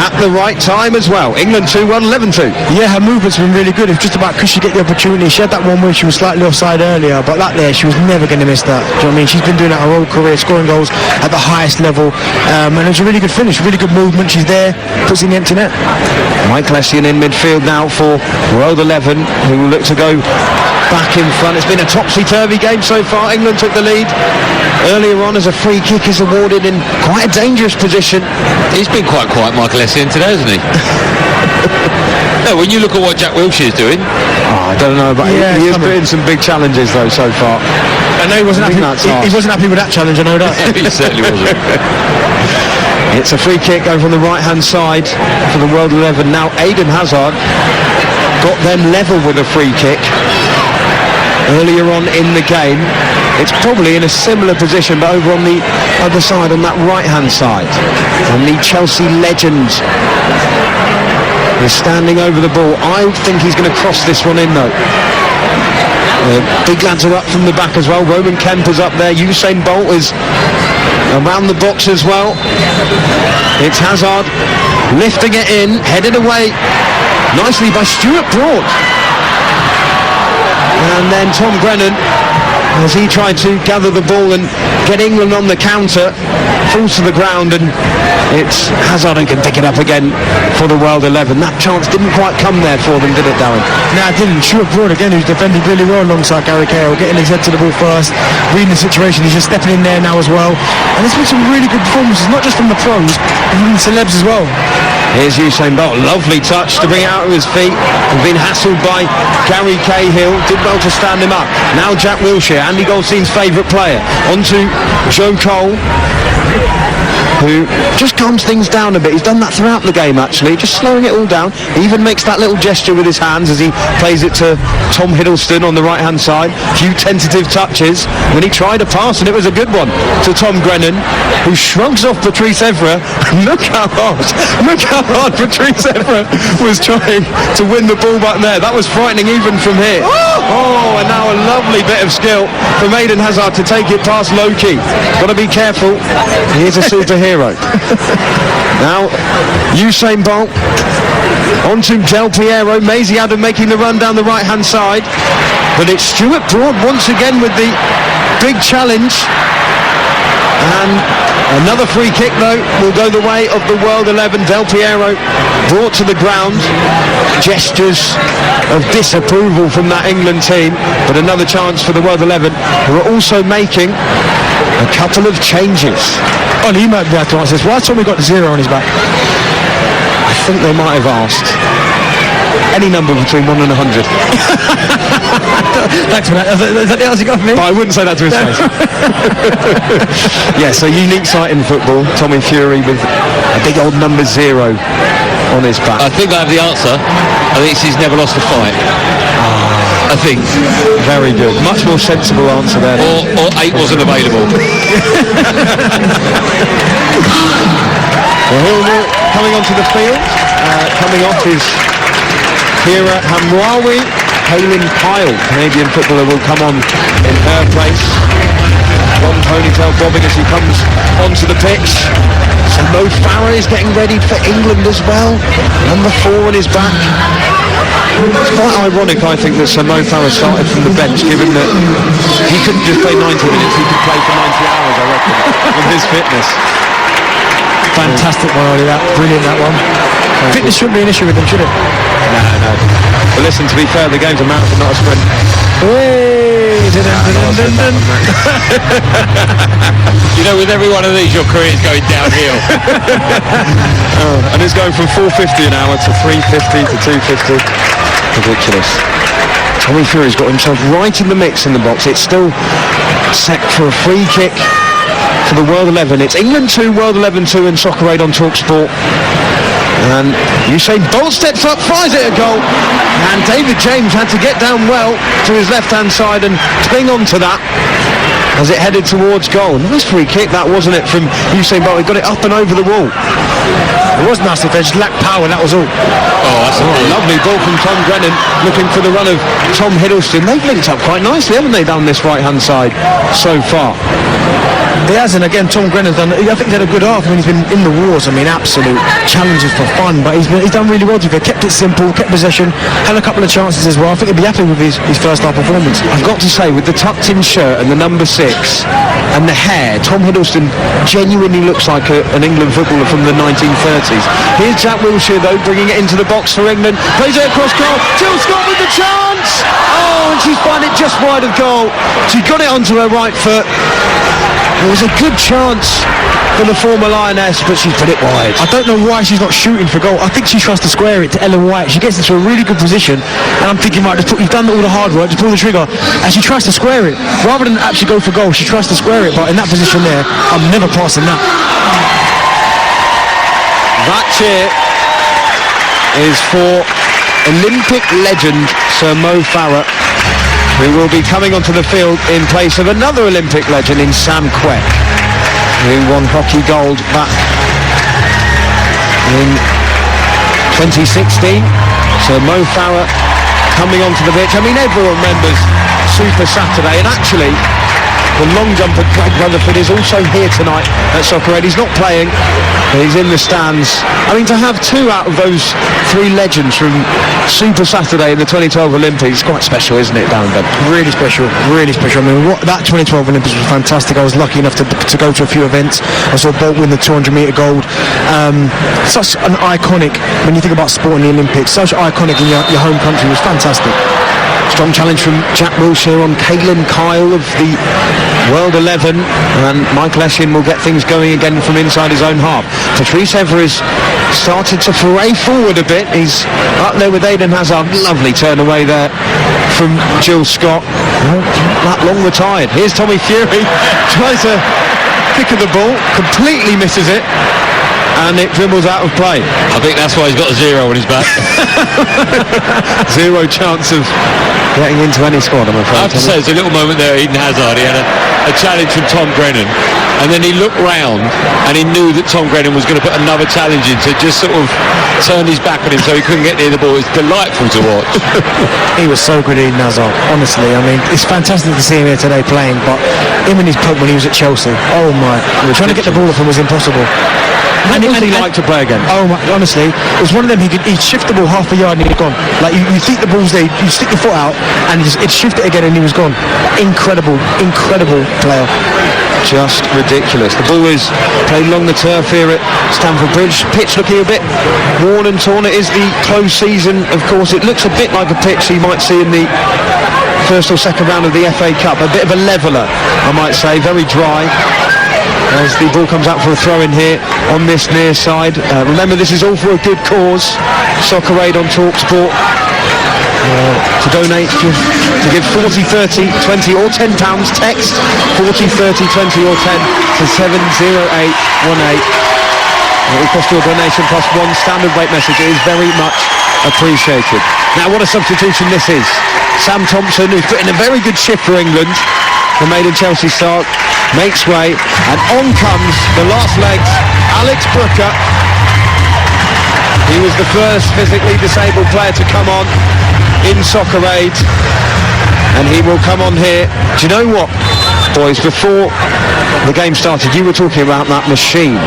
at the right time as well. England 2, World 11 2. Yeah, her movement's been really good. It's just about could she get the opportunity. She had that one where she was slightly offside earlier, but that there, she was never going to miss that. Do you know what I mean? She's been doing that her whole career, scoring goals at the highest level, and it was a really good finish, really good movement. She's there, puts in the empty net. Mike Lessian in midfield now for World 11, who will look to go back in front. It's been a topsy-turvy game so far. England took the lead earlier on as a free kick is awarded in quite a dangerous position. He's been quite quiet, Michael Essien, today, hasn't he? No, when you look at what Jack Wilshere's doing... I don't know, but he has put in some big challenges though so far. I know he wasn't happy with that challenge, I know that. He certainly wasn't. It's a free kick going from the right-hand side for the World 11. Now Eden Hazard got them level with a free kick earlier on in the game. It's probably in a similar position, but over on the other side, on that right-hand side. And the Chelsea legend is standing over the ball. I think he's going to cross this one in, though. The big lads are up from the back as well. Roman Kemp is up there. Usain Bolt is around the box as well. It's Hazard lifting it in, headed away nicely by Stuart Broad. And then Tom Grennan as he tried to gather the ball and get England on the counter, falls to the ground, and it's Hazard who can pick it up again for the World 11. That chance didn't quite come there for them, did it, Darren? No, it didn't. Stuart Broad again, who's defended really well alongside Gary Cahill, getting his head to the ball first, reading the situation. He's just stepping in there now as well. And there's been some really good performances, not just from the pros, but from the celebs as well. Here's Usain Bolt, lovely touch to bring it out of his feet. He's been hassled by Gary Cahill, did well to stand him up. Now Jack Wilshere, Andy Goldstein's favourite player, onto Joe Cole, who just calms things down a bit. He's done that throughout the game, actually, just slowing it all down. He even makes that little gesture with his hands as he plays it to Tom Hiddleston on the right-hand side. A few tentative touches. When he tried a pass, and it was a good one, to Tom Grennan, who shrugs off Patrice Evra. Look how hard Patrice Evra was trying to win the ball back there. That was frightening even from here. Oh, and now a lovely bit of skill from Eden Hazard to take it past Loki. Got to be careful. He is a superhero. Now Usain Bolt onto Del Piero. Maisie Adam making the run down the right hand side, but it's Stuart Broad once again with the big challenge, and another free kick though will go the way of the World 11. Del Piero brought to the ground, gestures of disapproval from that England team, but another chance for the World 11, who are also making a couple of changes. Oh, he might be able to answer this. Why has Tommy got the 0 on his back? I think they might have asked any number between 1 and 100. Thanks for that. Is that the answer you got for me? But I wouldn't say that to his face. Yes, a unique sight in football. Tommy Fury with a big old number 0 on his back. I think I have the answer. I think he's never lost a fight. I think. Very good. Much more sensible answer there. Or 8 wasn't available. Well, coming onto the field, coming off is Kira Hamraoui. Halen Kyle, Canadian footballer, will come on in her place. One ponytail bobbing as he comes onto the pitch. So Mo Farah is getting ready for England as well. Number 4 on his back. It's quite ironic, I think, that Sir Mo Farah started from the bench, given that he couldn't just play 90 minutes, he could play for 90 hours, I reckon, with his fitness. Fantastic one, Ollie, that. Brilliant, that one. Fitness shouldn't be an issue with them, should it? No. But listen, to be fair, the game's a marathon, not a sprint. You know, with every one of these, your career's going downhill. And it's going from 450 an hour to 350 to 250. Ridiculous. Tommy Fury's got himself right in the mix in the box. It's still set for a free kick for the World 11. It's England 2, World 11 2 in Soccer Aid on TalkSport. And Usain Bolt steps up, fires it a goal, and David James had to get down well to his left-hand side and cling on to that as it headed towards goal. Nice free kick that, wasn't it, from Usain Bolt? He got it up and over the wall. It was nice, they just lacked power, that was all. Oh, that's a Lovely ball from Tom Grennan, looking for the run of Tom Hiddleston. They've linked up quite nicely, haven't they, down this right-hand side so far? He has, and again, Tom Grennan's done, I think he's had a good half. I mean, he's been in the wars, I mean, absolute challenges for fun, but he's done really well to be. Kept it simple, kept possession, had a couple of chances as well. I think he'd be happy with his first half performance. I've got to say, with the tucked-in shirt and the number 6 and the hair, Tom Hiddleston genuinely looks like an England footballer from the 1930s. Here's Jack Wilshere, though, bringing it into the box for England. Plays it across goal. Jill Scott with the chance! Oh, and she's found it just wide of goal. She got it onto her right foot. It was a good chance for the former Lioness, but she's put it wide. I don't know why she's not shooting for goal. I think she tries to square it to Ellen White. She gets into a really good position, and I'm thinking, right, you've done all the hard work, just pull the trigger. And she tries to square it. Rather than actually go for goal, she tries to square it, but in that position there, I'm never passing that. That cheer is for Olympic legend Sir Mo Farah, who will be coming onto the field in place of another Olympic legend in Sam Quek, who won hockey gold back in 2016. So Mo Farah coming onto the pitch. I mean, everyone remembers Super Saturday, and actually The long jumper Greg Rutherford is also here tonight at Soccer Aid. He's not playing, but he's in the stands. I mean, to have 2 out of those 3 legends from Super Saturday in the 2012 Olympics, quite special, isn't it, Darren Ben? Really special, really special. I mean, that 2012 Olympics was fantastic. I was lucky enough to go to a few events. I saw Bolt win the 200-metre gold. Such an iconic, when you think about sport in the Olympics, such iconic in your home country. It was fantastic. Strong challenge from Jack Wilshere on Caelan Kyle of the World 11, and Michael Essien will get things going again from inside his own half. Patrice Evra has started to foray forward a bit. He's up there with Eden Hazard. Lovely turn away there from Jill Scott. Well, that long retired. Here's Tommy Fury. Tries to kick of the ball, completely misses it, and it dribbles out of play. I think that's why he's got a 0 on his back. 0 chance of getting into any squad, I'm afraid. I have to say, there's a little moment there, Eden Hazard, he had a challenge from Tom Grennan, and then he looked round and he knew that Tom Grennan was going to put another challenge in, to just sort of turn his back on him so he couldn't get near the ball. It's delightful to watch. He was so good, Eden Hazard, honestly. I mean, it's fantastic to see him here today playing, but him and his poke when he was at Chelsea, oh my, trying to get the ball off him was impossible. What does he like to play again? Oh my, honestly, it was one of them, he'd shift the ball half a yard and he'd gone. Like, you think the ball's there, you stick your foot out and it'd shift it again and he was gone. Incredible player. Just ridiculous. The ball is played along the turf here at Stamford Bridge. Pitch looking a bit worn and torn. It is the close season, of course. It looks a bit like a pitch you might see in the first or second round of the FA Cup. A bit of a leveller, I might say. Very dry. As the ball comes out for a throw-in here on this near side. Remember, this is all for a good cause. Soccer Aid on TalkSport. To donate, to give 40, 30, 20 or £10, text 40, 30, 20 or 10 to 70818. It will cost you a donation plus 1 standard rate message. It is very much appreciated. Now, what a substitution this is. Sam Thompson, who's put in a very good shift for England, the maiden Chelsea star, makes way, and on comes the last legs, Alex Brooker. He was the first physically disabled player to come on in Soccer Aid, and he will come on here. Do you know what, boys, before the game started, you were talking about that machine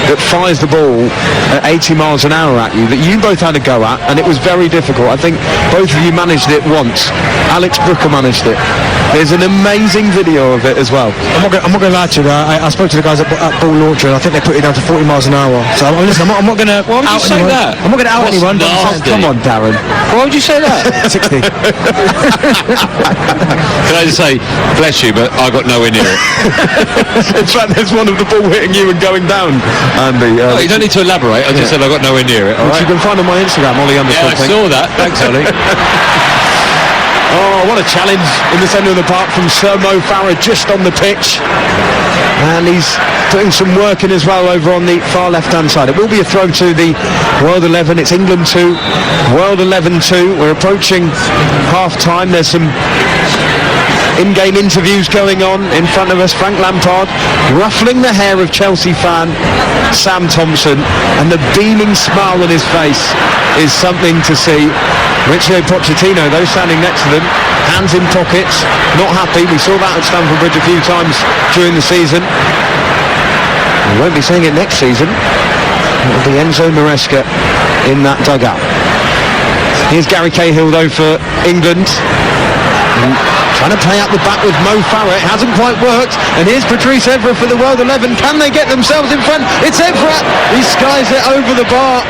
that fires the ball at 80 miles an hour at you, that you both had a go at, and it was very difficult. I think both of you managed it once. Alex Brooker managed it. There's an amazing video of it as well. I'm not going to lie to you. I spoke to the guys at Ball Launcher, and I think they put it down to 40 miles an hour. So listen, I'm not going to Why would you say that? I'm not going to out anyone. Come on, Darren. Why would you say that? 60. Can I just say, bless you, but I got nowhere near it. In fact, there's one of the ball hitting you and going down, Andy. Oh, you don't need to elaborate. I just said I got nowhere near it. All which right? you can find on my Instagram, Ollie Yeah, I saw that. Thanks, Ollie. Oh, what a challenge in the centre of the park from Sir Mo Farah, just on the pitch. And he's putting some work in as well over on the far left-hand side. It will be a throw to the World 11. It's England 2, World 11 2. We're approaching half-time. There's some in-game interviews going on in front of us. Frank Lampard ruffling the hair of Chelsea fan Sam Thompson, and the beaming smile on his face is something to see. Mauricio Pochettino, though, standing next to them, hands in pockets, not happy. We saw that at Stamford Bridge a few times during the season. We won't be seeing it next season. It'll be Enzo Maresca in that dugout. Here's Gary Cahill, though, for England. Trying to play out the back with Mo Farah. It hasn't quite worked. And here's Patrice Evra for the World 11. Can they get themselves in front? It's Evra. He skies it over the bar.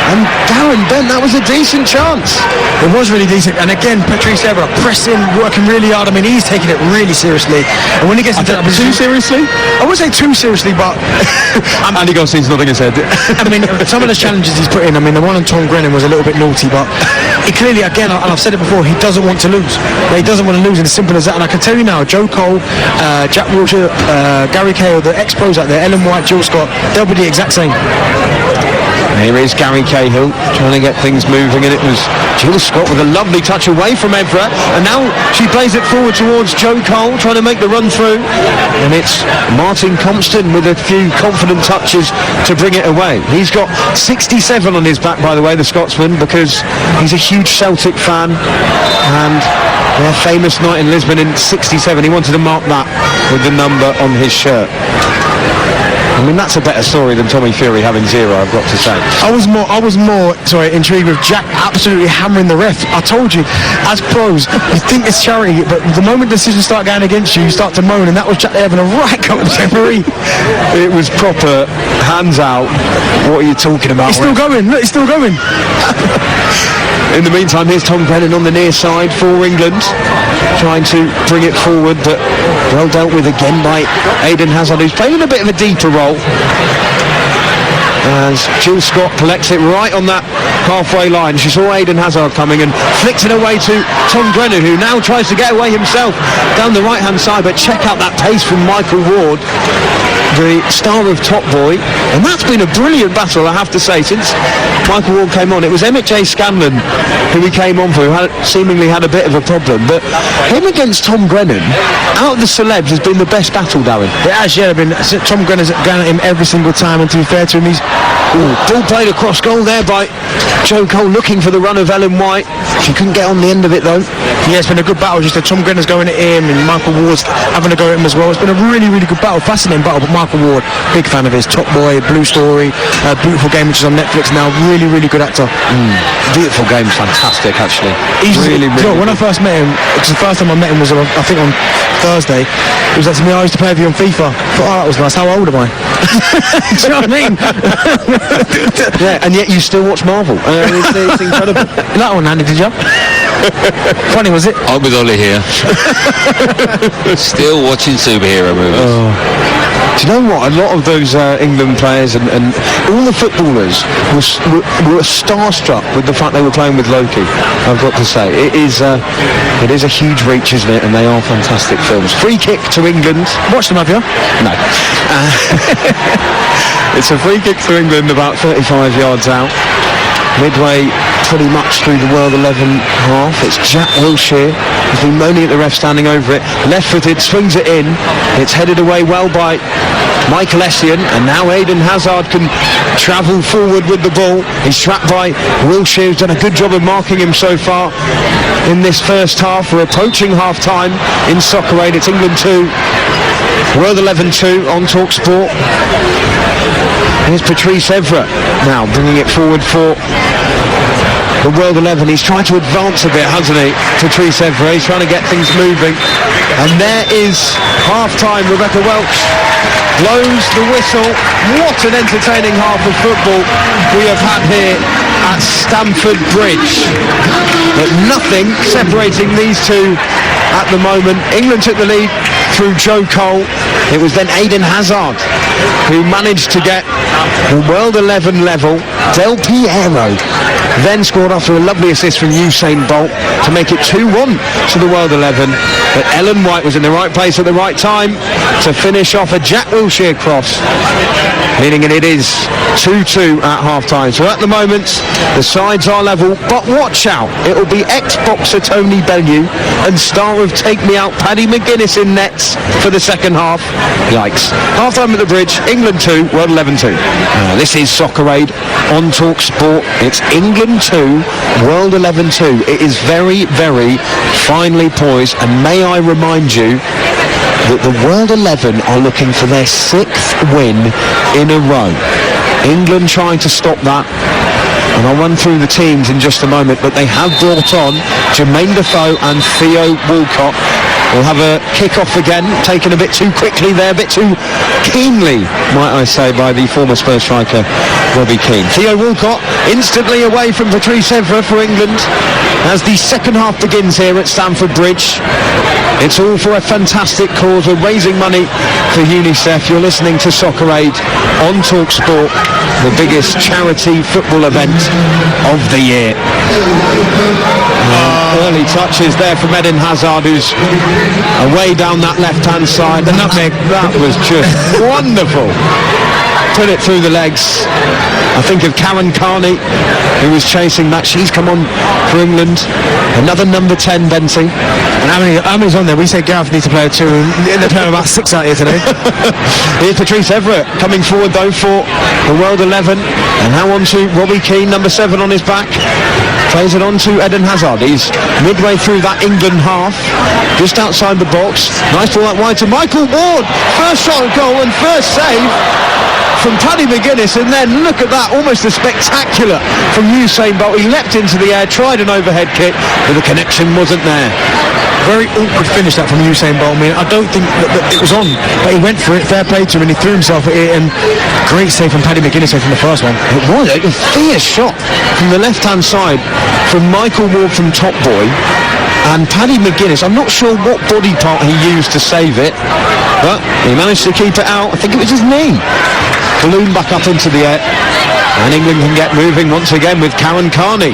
And Darren Bent, that was a decent chance. It was really decent. And again, Patrice Evra pressing, working really hard. I mean, he's taking it really seriously. And when he gets into that Too seriously? I wouldn't say too seriously, but Andy Gosling's nodding his head. I mean, some of the challenges he's put in, I mean, the one on Tom Grennan was a little bit naughty, but he clearly, again, and I've said it before, he doesn't want to lose. He doesn't want to lose, and it's simple as that. And I can tell you now, Joe Cole, Jack Wilshere, Gary Cahill, the ex-pros out there, Ellen White, Jill Scott, they'll be the exact same. Here is Gary Cahill trying to get things moving, and it was Jill Scott with a lovely touch away from Evra, and now she plays it forward towards Joe Cole, trying to make the run through, and it's Martin Compston with a few confident touches to bring it away. He's got 67 on his back, by the way, the Scotsman, because he's a huge Celtic fan, and Their famous night in Lisbon in '67. He wanted to mark that with the number on his shirt. I mean, that's a better story than Tommy Fury having 0, I've got to say. I was more intrigued with Jack absolutely hammering the ref. I told you, as pros, you think it's charity, but the moment decisions start going against you, you start to moan, and that was Jack having a right go at the referee. It was proper hands out. What are you talking about? It's still going. Look, it's still going. In the meantime, here's Tom Brennan on the near side for England, trying to bring it forward, but well dealt with again by Eden Hazard, who's playing a bit of a deeper role. As Jill Scott collects it right on that halfway line. She saw Eden Hazard coming and flicks it away to Tom Brennan, who now tries to get away himself down the right-hand side, but check out that pace from Michael Ward, the star of Top Boy, and that's been a brilliant battle, I have to say, since Michael Ward came on. It was Emmett J. Scanlon who he came on for, who seemingly had a bit of a problem, but him against Tom Brennan, out of the celebs, has been the best battle, Darren. It has, yeah. Tom Brennan's going at him every single time, and to be fair to him, he's... Ball played across goal there by Joe Cole, looking for the run of Ellen White. She couldn't get on the end of it, though. Yeah, it's been a good battle. Just that Tom Brennan's going at him, and Michael Ward's having a go at him as well. It's been a really, really good battle, fascinating battle. But Michael Ward, big fan of his. Top Boy, Blue Story, Beautiful Game, which is on Netflix now. Really, really good actor. Beautiful Game's fantastic, actually. He's really, really. When I first met him, because the first time I met him was, I think, on Thursday. It was like to me, I used to play with you on FIFA. I thought, oh, that was nice. How old am I? Do you know what I mean? Yeah, and yet you still watch Marvel. It's incredible. That one, Andy, did you? Funny, was it? I'm with Ollie here. Still watching superhero movies. Do you know what? A lot of those England players and all the footballers were starstruck with the fact they were playing with Loki. I've got to say, it is a huge reach, isn't it? And they are fantastic films. Free kick to England. Watched them, have you? No. It's a free kick to England, about 35 yards out. Midway pretty much through the World 11 half. It's Jack Wilshere who's been moaning at the ref, standing over it. Left-footed, swings it in. It's headed away well by Michael Essien, and now Eden Hazard can travel forward with the ball. He's trapped by Wilshere, who's done a good job of marking him so far in this first half. We're approaching half-time in Soccer Aid. It's England 2, World 11 2 on TalkSport. Here's Patrice Evra now bringing it forward for the World 11. He's tried to advance a bit, hasn't he, Patrice Evra? He's trying to get things moving. And there is half-time. Rebecca Welch blows the whistle. What an entertaining half of football we have had here at Stamford Bridge. But nothing separating these two at the moment. England took the lead through Joe Cole. It was then Eden Hazard who managed to get the World 11 level. Del Piero then scored after a lovely assist from Usain Bolt to make it 2-1 to the World 11. But Ellen White was in the right place at the right time to finish off a Jack Wilshere cross, meaning it is 2-2 at half-time. So at the moment, the sides are level, but watch out. It will be ex-boxer Tony Bellew and star of Take Me Out Paddy McGuinness in nets for the second half. Yikes. Half-time at the Bridge, England 2, World 11 2. This is Soccer Aid on TalkSport. It's England 2, World 11 2. It is very, very finely poised, and may I remind you that the World 11 are looking for their 6th win in a row. England trying to stop that, and I'll run through the teams in just a moment, but they have brought on Jermaine Defoe and Theo Walcott. We'll have a kick-off again, taken a bit too quickly there, a bit too keenly, might I say, by the former Spurs striker Robbie Keane. Theo Walcott instantly away from Patrice Evra for England as the second half begins here at Stamford Bridge. It's all for a fantastic cause. We're raising money for UNICEF. You're listening to Soccer Aid on TalkSport, the biggest charity football event of the year. Early touches there from Eden Hazard, who's away down that left-hand side. The nutmeg, that was just wonderful. Put it through the legs. I think of Karen Carney, who was chasing that. She's come on for England. Another number 10, Benty. And how many's on there? We said Gareth needs to play a 2, and they're playing about 6 out here today. Here's Patrice Evra coming forward, though, for the World 11. And now on to Robbie Keane, number 7 on his back. Plays it on to Eden Hazard. He's midway through that England half, just outside the box. Nice ball out wide to Michael Ward. First shot at goal and first save from Paddy McGuinness, and then look at that, almost a spectacular from Usain Bolt. He leapt into the air, tried an overhead kick, but the connection wasn't there. Very awkward finish that from Usain Bolt. I mean, I don't think that it was on, but he went for it, fair play to him, and he threw himself at it, and great save from Paddy McGuinness from the first one. It was a fierce shot from the left-hand side from Michael Ward from Top Boy, and Paddy McGuinness, I'm not sure what body part he used to save it, but he managed to keep it out. I think it was his knee. Balloon back up into the air, and England can get moving once again with Karen Carney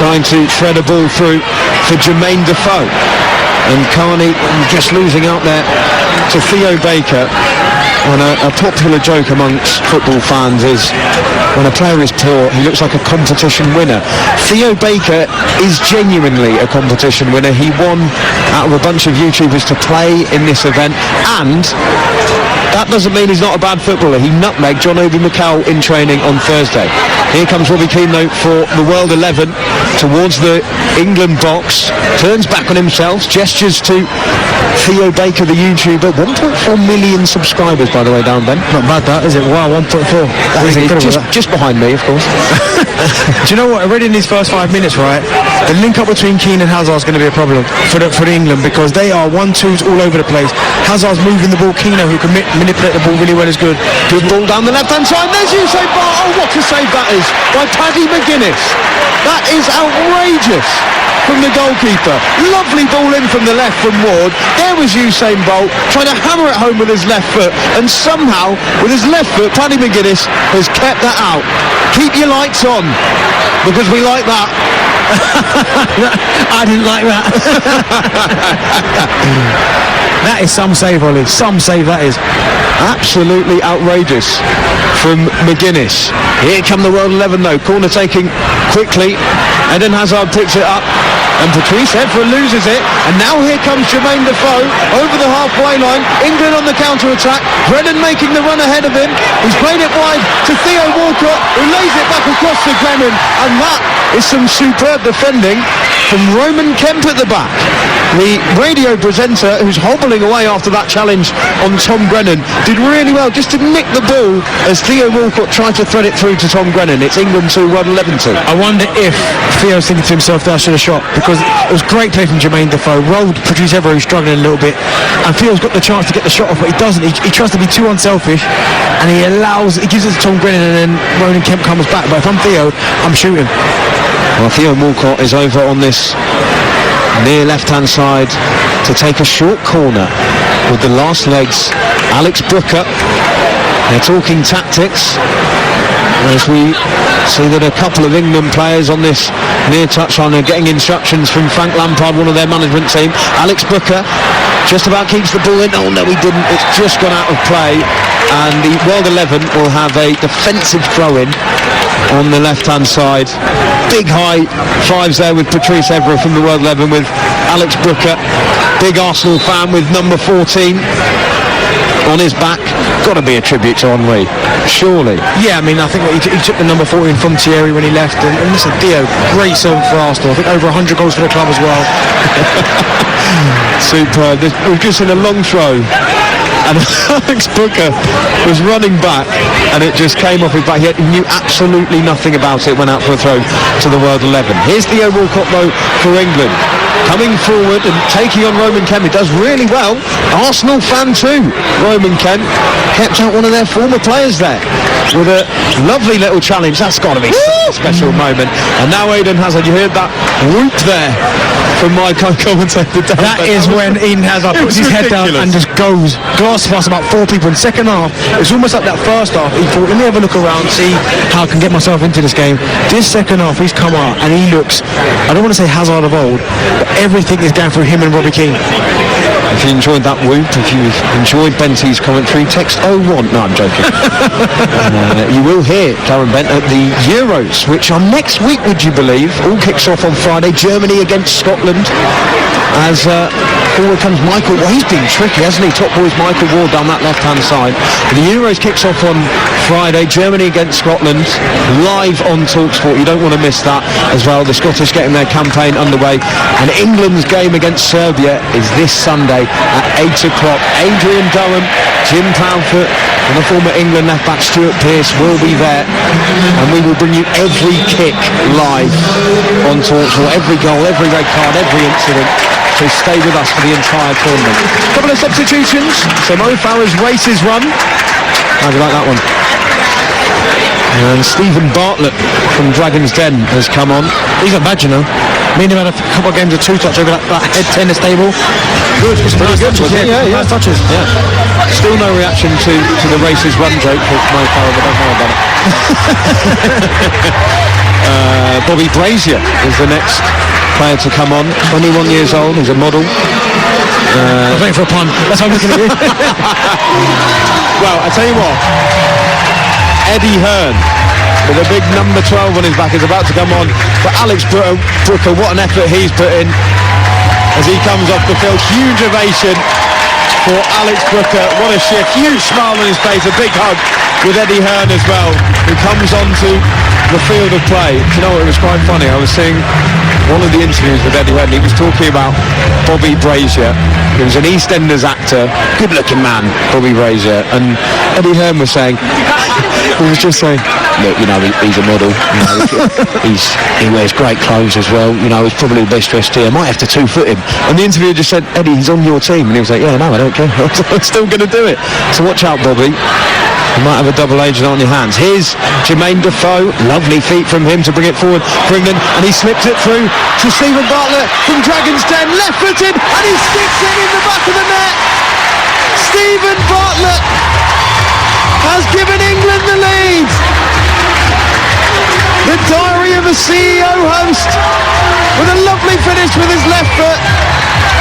trying to thread a ball through for Jermaine Defoe, and Carney just losing out there to Theo Baker. And a popular joke amongst football fans is when a player is poor, he looks like a competition winner. Theo Baker is genuinely a competition winner. He won out of a bunch of YouTubers to play in this event, and that doesn't mean he's not a bad footballer. He nutmegged John Obi Mikel in training on Thursday. Here comes Robbie Keane though for the World 11 towards the England box. Turns back on himself, gestures to Theo Baker, the YouTuber. 1.4 million subscribers, by the way, down Ben. Not bad that, is it? Wow, 1.4. That is incredible. Just behind me, of course. Do you know what? Already in these first 5 minutes, right, the link up between Keane and Hazard is going to be a problem for the England, because they are 1-2s all over the place. Hazard's moving the ball. Keane, who can manipulate the ball really well, is good. Good ball down the left-hand side. There's Usain Bolt. Oh, what a save that is by Paddy McGuinness. That is outrageous from the goalkeeper. Lovely ball in from the left from Ward. There was Usain Bolt trying to hammer it home with his left foot, and somehow with his left foot Paddy McGuinness has kept that out. Keep your lights on, because we like that. I didn't like that. That is some save, Ollie. Some save that is. Absolutely outrageous from McGuinness. Here come the World 11 though. Corner taking quickly. Eden Hazard picks it up, and Patrice Evra loses it, and now here comes Jermaine Defoe over the halfway line. England on the counter-attack. Brennan making the run ahead of him. He's played it wide to Theo Walcott, who lays it back across to Brennan, and that is some superb defending from Roman Kemp at the back. The radio presenter, who's hobbling away after that challenge on Tom Grennan, did really well just to nick the ball as Theo Walcott tried to thread it through to Tom Grennan. It's England 2, World 11 2. I wonder if Theo's thinking to himself that I should have shot, because it was great play from Jermaine Defoe. Rolled Patrice Evra, who's struggling a little bit, and Theo's got the chance to get the shot off, but he doesn't. He tries to be too unselfish, and he gives it to Tom Grennan, and then Ronan Kemp comes back. But if I'm Theo, I'm shooting. Well, Theo Walcott is over on this near left-hand side to take a short corner with the last legs. Alex Brooker, they're talking tactics as we see that a couple of England players on this near touchline are getting instructions from Frank Lampard, one of their management team. Alex Brooker just about keeps the ball in. Oh no, he didn't. It's just gone out of play, and the World 11 will have a defensive throw-in on the left-hand side. Big high fives there with Patrice Evra from the World 11 with Alex Brooker, big Arsenal fan with number 14 on his back. Got to be a tribute to Henry, surely. Yeah, I mean, I think he took the number 14 from Thierry when he left, and listen, Theo, great servant for Arsenal. I think over 100 goals for the club as well. Superb. We've just seen a long throw, and Alex Brooker was running back, and it just came off his back. He knew absolutely nothing about it. Went out for a throw to the World 11. Here's Theo Walcott though for England, coming forward and taking on Roman Kemp. He does really well. Arsenal fan too. Roman Kemp kept out one of their former players there with a lovely little challenge. That's got to be a special moment. And now Eden Hazard, you heard that whoop there from my co-commentator. That is when Eden Hazard puts his head down and just goes glass past about 4 people. In the second half, it's almost like that first half. He thought, let me have a look around, see how I can get myself into this game. This second half, he's come out and he looks, I don't want to say Hazard of old, but everything is going through him and Robbie Keane. If you enjoyed that whoop, if you enjoyed Benty's commentary, text 01. No, I'm joking. You will hear Darren Bent at the Euros, which are next week, would you believe? All kicks off on Friday. Germany against Scotland. as forward comes Michael. Well, he's been tricky, hasn't he? Top boy's Michael Ward down that left-hand side. The Euros kicks off on Friday. Germany against Scotland, live on TalkSport. You don't want to miss that as well. The Scottish getting their campaign underway. And England's game against Serbia is this Sunday at 8 o'clock. Adrian Durham, Jim Proudfoot, and the former England left-back Stuart Pearce will be there. And we will bring you every kick live on TalkSport. Every goal, every red card, every incident. So stay with us for the entire tournament. A couple of substitutions. So Mo Farah's race is run. How do you like that one? And Stephen Bartlett from Dragon's Den has come on. He's a bad, you know. Me and him had a couple of games of two-touch over that head tennis table. Good, it's pretty good. Nice touches. Yeah. Still no reaction to the races run joke from Mo Farah, but don't worry about it. Bobby Brazier is the next player to come on. 21 years old, he's a model. I was waiting for a pun. That's how I'm looking at you. Well, I tell you what, Eddie Hearn with a big number 12 on his back is about to come on. But Alex Brooker, what an effort he's put in as he comes off the field. Huge ovation for Alex Brooker. What a shift. Huge smile on his face. A big hug with Eddie Hearn as well, who comes onto the field of play. Do you know what? It was quite funny. I was seeing one of the interviews with Eddie Hearn. He was talking about Bobby Brazier. He was an EastEnders actor, good-looking man, Bobby Brazier. And Eddie Hearn was saying, he was just saying, look, you know, he's a model. You know, he wears great clothes as well. You know, he's probably the best dressed here. I might have to 2-foot him. And the interviewer just said, Eddie, he's on your team. And he was like, yeah, no, I don't care. I'm still going to do it. So watch out, Bobby. You might have a double agent on your hands. Here's Jermaine Defoe. Lovely feet from him to bring it forward for England. And he slips it through to Stephen Bartlett from Dragon's Den. Left-footed. And he sticks it in the back of the net. Stephen Bartlett has given England the lead. The diary of a CEO host with a lovely finish with his left foot.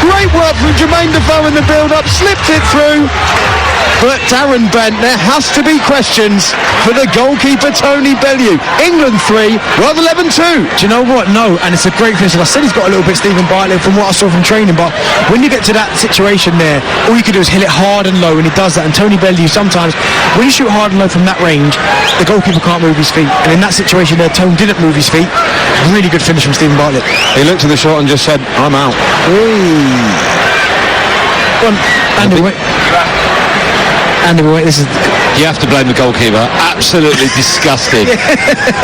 Great work from Jermaine Defoe in the build-up, slipped it through. But Darren Bent, there has to be questions for the goalkeeper Tony Bellew. England 3, World11 2. Do you know what? No, and it's a great finish. I said he's got a little bit Stephen Bartlett from what I saw from training, but when you get to that situation there, all you can do is hit it hard and low, and he does that. And Tony Bellew, sometimes, when you shoot hard and low from that range, the goalkeeper can't move his feet. And in that situation there, Tony didn't move his feet. Really good finish from Stephen Bartlett. He looked at the shot and just said, I'm out. Go on, Andy, wait. Andy, wait, this is... You have to blame the goalkeeper. Absolutely disgusting.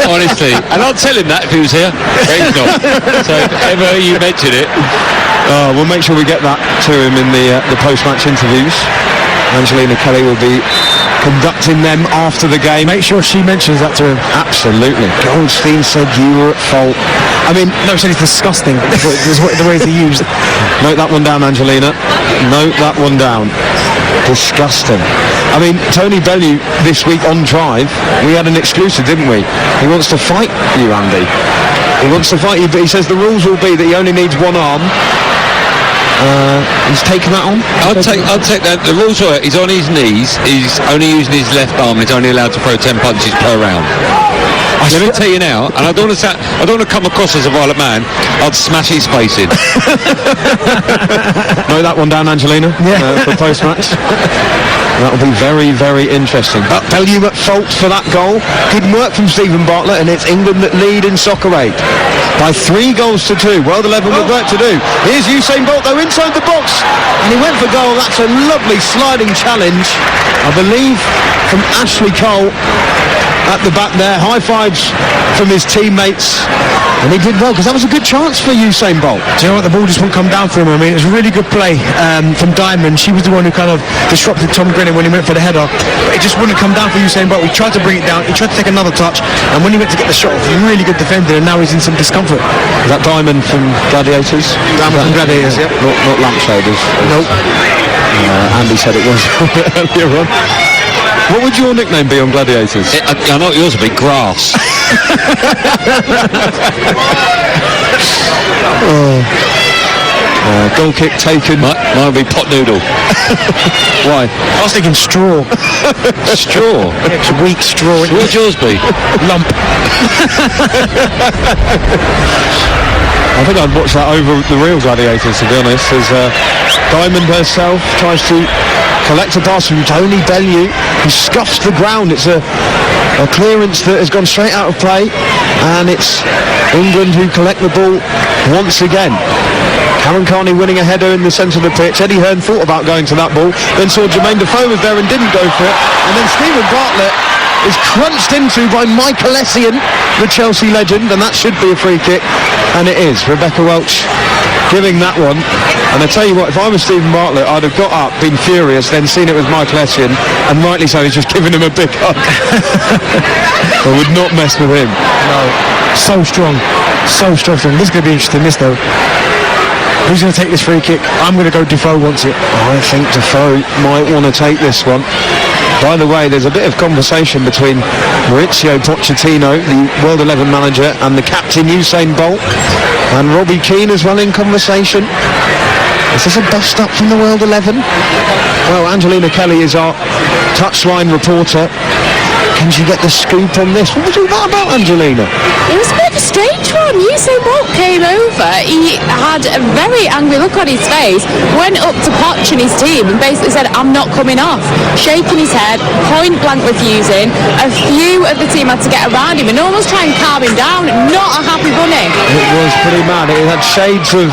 Honestly. And I'd tell him that if he was here. But he's not. So if ever you mention it... we'll make sure we get that to him in the post-match interviews. Angelina Kelly will be conducting them after the game. Make sure she mentions that to him. Absolutely. Goldstein said you were at fault. I mean, no, she said it's disgusting. The ways they used. Note that one down, Angelina. Note that one down. Disgusting. I mean, Tony Bellew this week on Drive, we had an exclusive, didn't we? He wants to fight you, Andy. He wants to fight you, but he says the rules will be that he only needs one arm. He's taken that on? I'll take that. The rules are he's on his knees, he's only using his left arm, he's only allowed to throw 10 punches per round. Let me tell you now, and I don't want to come across as a violent man, I'd smash his face in. Note that one down, Angelina, for post-match. That'll be very, very interesting. But Bellew at fault for that goal. Good work from Stephen Bartlett, and it's England that lead in Soccer 8 by 3-2. World11 with work to do. Here's Usain Bolt, though, inside the box, and he went for goal. That's a lovely sliding challenge, I believe, from Ashley Cole at the back there. High fives from his teammates, and he did well because that was a good chance for Usain Bolt. Do you know what? The ball just wouldn't come down for him. I mean, it was a really good play from Diamond. She was the one who kind of disrupted Tom Grennan when he went for the header, but it just wouldn't come down for Usain Bolt. We tried to bring it down, he tried to take another touch, and when he went to get the shot, he really good defender, and now he's in some discomfort. Is that Diamond from Gladiators? Diamond from Gladiators, yeah. Not Lampshaders. Nope. Andy said it was earlier on. What would your nickname be on Gladiators? I know yours would be Grass. Goal kick taken. Mine would be Pot Noodle. Why? I was thinking straw. Straw? It's weak straw. What would yours be? Lump. I think I'd watch that over the real Gladiators, to be honest, as Diamond herself tries to collect a pass from Tony Bellew, who scuffs the ground. It's a clearance that has gone straight out of play, and it's England who collect the ball once again. Karen Carney winning a header in the centre of the pitch. Eddie Hearn thought about going to that ball, then saw Jermaine Defoe was there and didn't go for it, and then Stephen Bartlett is crunched into by Michael Essien, the Chelsea legend, and that should be a free kick, and it is. Rebecca Welch giving that one, and I tell you what, if I was Stephen Bartlett, I'd have got up, been furious, then seen it with Michael Essien, and rightly so, he's just giving him a big hug. I would not mess with him. No, so strong. This is going to be interesting, this though. Who's going to take this free kick? I'm going to go Defoe wants it. I think Defoe might want to take this one. By the way, there's a bit of conversation between Maurizio Pochettino, the World 11 manager, and the captain Usain Bolt, and Robbie Keane as well in conversation. Is this a bust up from the World 11? Well, Angelina Kelly is our touchline reporter. Can she get the scoop on this? What was all that about, Angelina? It was a bit of a strange one. Usain Bolt came over. He had a very angry look on his face, went up to Poch and his team and basically said, I'm not coming off. Shaking his head, point blank refusing. A few of the team had to get around him and almost try and calm him down. Not a happy bunny. It was pretty mad. It had shades of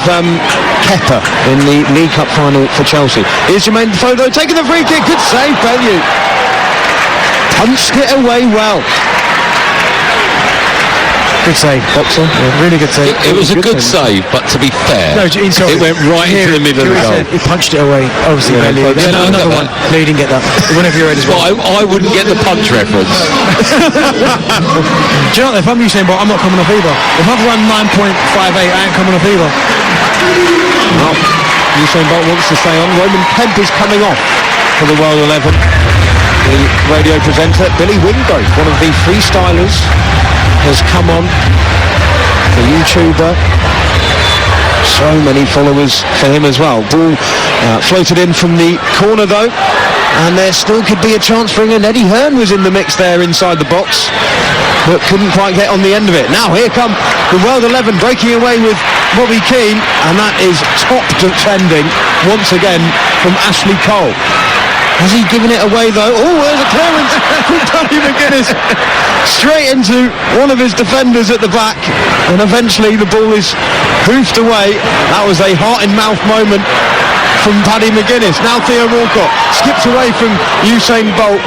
Kepa in the League Cup final for Chelsea. Here's Jermaine Defoe though, taking the free kick. Good save, Bellew. Punched it away well. Good save, Boxer. Yeah, really good save. It was a good save, but to be fair, it went right into the middle of the goal. He punched it away. Obviously, another one. No, you didn't get that. Whenever you're ready as well. I wouldn't get the punch reference. Do you know what? If I'm Usain Bolt, I'm not coming off either. If I've run 9.58, I ain't coming off either. Well, Usain Bolt wants to stay on. Roman Kemp is coming off for the World 11. The radio presenter, Billy Wingrove, one of the freestylers, has come on. The YouTuber. So many followers for him as well. Ball floated in from the corner though, and there still could be a chance for England. Eddie Hearn was in the mix there inside the box, but couldn't quite get on the end of it. Now here come the World 11 breaking away with Robbie Keane, and that is top defending once again from Ashley Cole. Has he given it away though? Oh, there's a clearance from Paddy McGuinness straight into one of his defenders at the back, and eventually the ball is hoofed away. That was a heart-in-mouth moment from Paddy McGuinness. Now Theo Walcott skips away from Usain Bolt,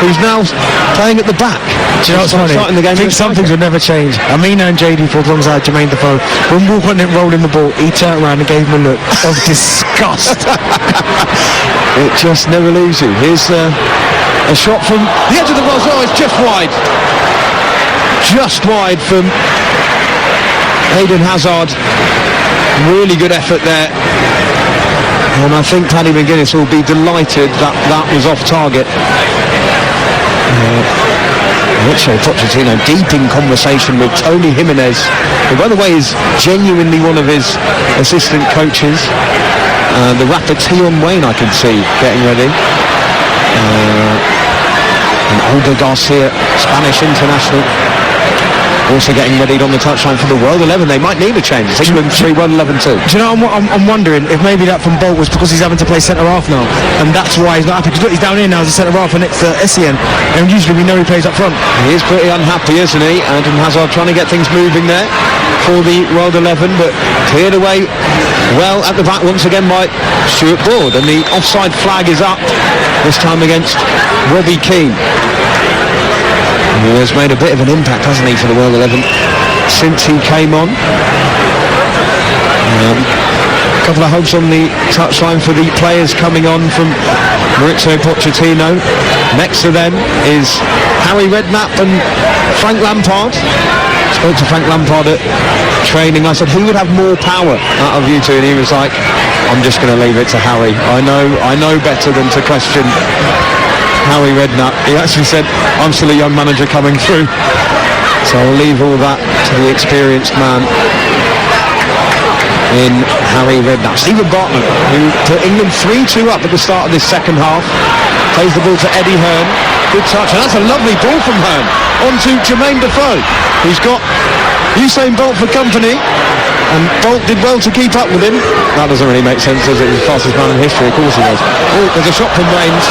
who's now playing at the back. Do you know what's funny? The game, I think some things would never change. Amina and JD for as long as I had Jermaine Defoe. When Walcott didn't roll in the ball, he turned around and gave him a look of disgust. It just never leaves you. Here's a shot from the edge of the box. Oh, it's just wide. Just wide from Eden Hazard. Really good effort there. And I think Paddy McGuinness will be delighted that that was off target. Mauricio Pochettino deep in conversation with Tony Jimenez, who by the way is genuinely one of his assistant coaches. The rapper Tion Wayne I can see getting ready. And Olga Garcia, Spanish international, also getting readied on the touchline for the World 11. They might need a change. It's England 3, World 11 2. Do you know, I'm wondering if maybe that from Bolt was because he's having to play centre-half now, and that's why he's not happy. Because look, he's down here now as a centre-half, and it's Essien, and usually we know he plays up front. He is pretty unhappy, isn't he? Eden Hazard trying to get things moving there for the World 11, but cleared away well at the back once again by Stuart Broad, and the offside flag is up, this time against Robbie Keane. He has made a bit of an impact, hasn't he, for the World 11 since he came on. A couple of hugs on the touchline for the players coming on from Maurizio Pochettino. Next to them is Harry Redknapp and Frank Lampard. Spoke to Frank Lampard at training. I said, who would have more power out of you two? And he was like, I'm just going to leave it to Harry. I know better than to question Harry Redknapp. He actually said, I'm still a young manager coming through, so I'll leave all that to the experienced man in Harry Redknapp. Stephen Bartlett, who put England 3-2 up at the start of this second half, plays the ball to Eddie Hearn. Good touch, and that's a lovely ball from Hearn onto Jermaine Defoe, who's got Usain Bolt for company. And Bolt did well to keep up with him. That doesn't really make sense, does it? He's the fastest man in history, of course he was. Oh, there's a shot from range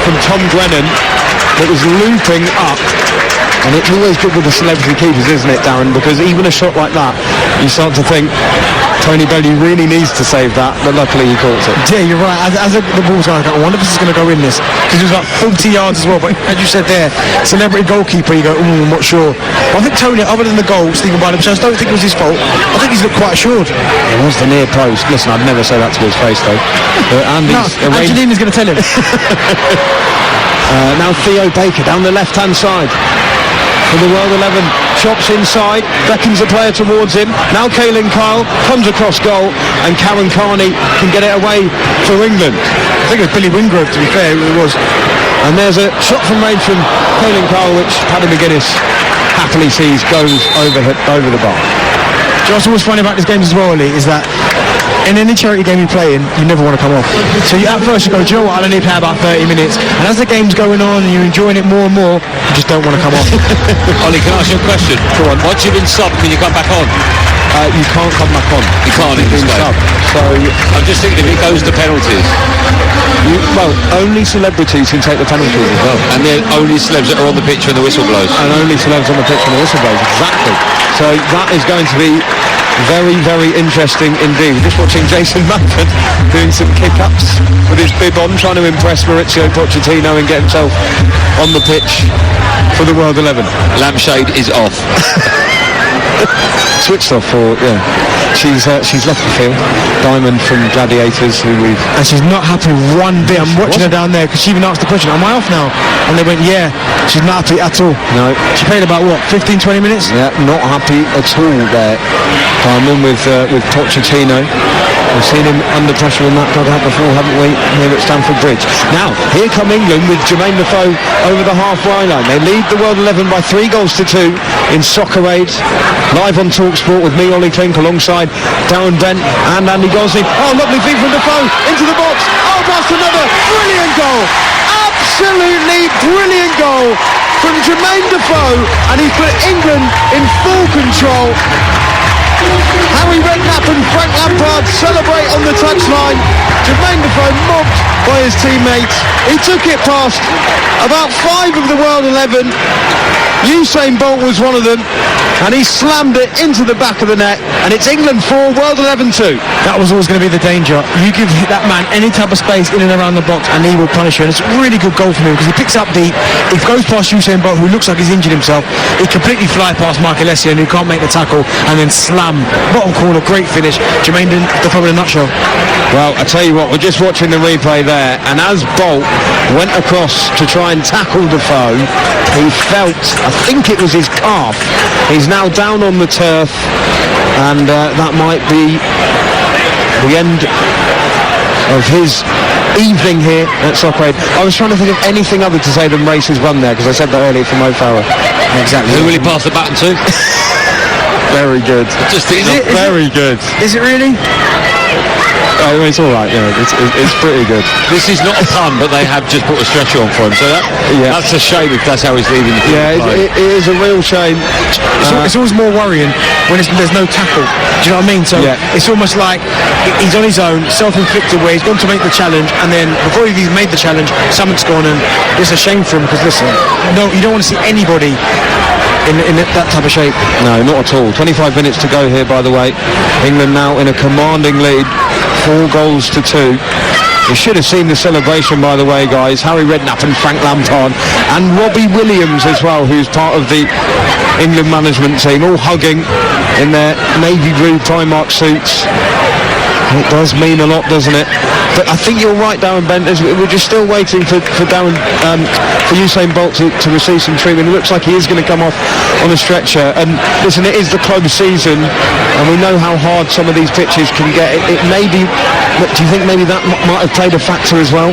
from Tom Grennan that was looping up. And it's always good with the celebrity keepers, isn't it, Darren? Because even a shot like that, you start to think, Tony Bellew really needs to save that, but luckily he caught it. Yeah, you're right. As the ball's going, I wonder if this is going to go in this. Because it was like 40 yards as well. But as you said there, celebrity goalkeeper, you go, I'm not sure. But I think Tony, other than the goal, Stephen Byram, I don't think it was his fault. I think he's looked quite assured. It was the near post. Listen, I'd never say that to his face, though. Angelina's going to tell him. Now Theo Baker down the left-hand side. For the World 11, chops inside, beckons the player towards him. Now Caelan Kyle comes across goal, and Karen Carney can get it away for England. I think it was Billy Wingrove, to be fair, it was. And there's a shot from range from Caelan Kyle, which Paddy McGuinness happily sees goes over the bar. What's always funny about this game as well, Lee, is that in any charity game you play in, you never want to come off. So at first you go, do you know what, I only play about 30 minutes. And as the game's going on and you're enjoying it more and more, you just don't want to come off. Ollie, can I ask you a question? Go on. Once you've been subbed, can you come back on? You can't come back on. You can't in this game. So I'm just thinking if it goes to penalties. Only celebrities can take the penalties as well. And the only celebs that are on the pitch when the whistle blows. And only celebs on the pitch when the whistle blows, exactly. So that is going to be very, very interesting indeed. We're just watching Jason Manford doing some kick-ups with his bib on, trying to impress Maurizio Pochettino and get himself on the pitch for the World 11. Lampshade is off. Switched off for, yeah. She's left the field. Diamond from Gladiators, who we've... And she's not happy one bit. I'm watching her down there because she even asked the question, am I off now? And they went, yeah. She's not happy at all. No. She played about, 15, 20 minutes? Yeah, not happy at all there. Diamond with Pochettino. We've seen him under pressure in that dugout before, haven't we, here at Stamford Bridge. Now, here come England with Jermaine Defoe over the halfway line. They lead the World 11 by 3-2 in Soccer Aid. Live on TalkSport with me, Ollie Klink, alongside Darren Bent and Andy Gosling. Oh, lovely feed from Defoe into the box. Oh, past another brilliant goal. Absolutely brilliant goal from Jermaine Defoe, and he's put England in full control. Harry Redknapp and Frank Lampard celebrate on the touchline. Jermaine Defoe mobbed by his teammates. He took it past about 5 of the World 11. Usain Bolt was one of them, and he slammed it into the back of the net, and it's England 4, World 11 2. That was always going to be the danger. You give that man any type of space in and around the box and he will punish you, and it's a really good goal from him because he picks up deep, he goes past Usain Bolt, who looks like he's injured himself, he completely fly past Michael Essien, who can't make the tackle, and then slam, bottom corner, great finish. Jermaine Defoe in a nutshell. Well, I tell you what, we're just watching the replay there, and as Bolt went across to try and tackle Defoe, he felt, I think it was his calf. He's now down on the turf, and that might be the end of his evening here at Soccer Aid. I was trying to think of anything other to say than race has run there, because I said that earlier for Mo Farah. Exactly. Who will he pass the baton to? Very good. Very good. Is it really? It's all right, it's pretty good. This is not a pun, but they have just put a stretcher on for him, so that's a shame if that's how he's leaving the field. Yeah, it is a real shame. It's always more worrying when there's no tackle. Do you know what I mean? So it's almost like he's on his own, self-inflicted, where he's gone to make the challenge, and then before he's made the challenge, something's gone, and it's a shame for him because, listen, no, you don't want to see anybody in that type of shape. No, not at all. 25 minutes to go here, by the way. England now in a commanding lead, 4-2. You should have seen the celebration, by the way, guys. Harry Redknapp and Frank Lampard and Robbie Williams as well, who's part of the England management team, all hugging in their navy blue Primark suits. It does mean a lot, doesn't it? But I think you're right, Darren Bent. We're just still waiting for Usain Bolt to receive some treatment. It looks like he is going to come off on a stretcher. And listen, it is the club season, and we know how hard some of these pitches can get. It may be. Do you think maybe that might have played a factor as well?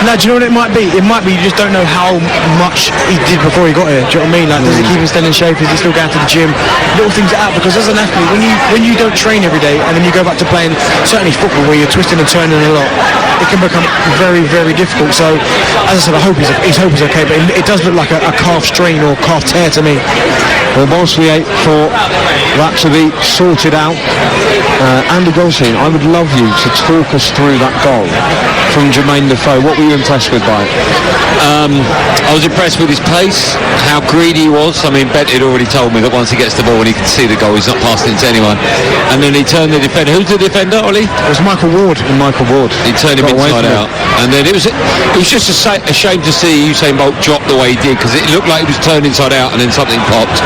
No, do you know what it might be? It might be you just don't know how much he did before he got here. Do you know what I mean? Like, does he keep him still in shape? Is he still going to the gym? Little things like that. Because as an athlete, when you don't train every day and then you go back to playing, certainly football, where you're twisting and turning a lot, it can become very, very difficult. So, as I said, I hope his hope is okay, but it does look like a calf strain or calf tear to me. Well, whilst we wait for that to be sorted out. Andy Goldstein, I would love you to talk us through that goal from Jermaine Defoe. What were you impressed with by it? I was impressed with his pace, how greedy he was. I mean, Bent had already told me that once he gets the ball and he can see the goal, he's not passing it to anyone. And then he turned the defender. Who's the defender, Ollie? It was Michael Ward. He turned him inside out. And then it was just a shame to see Usain Bolt drop the way he did, because it looked like he was turned inside out and then something popped.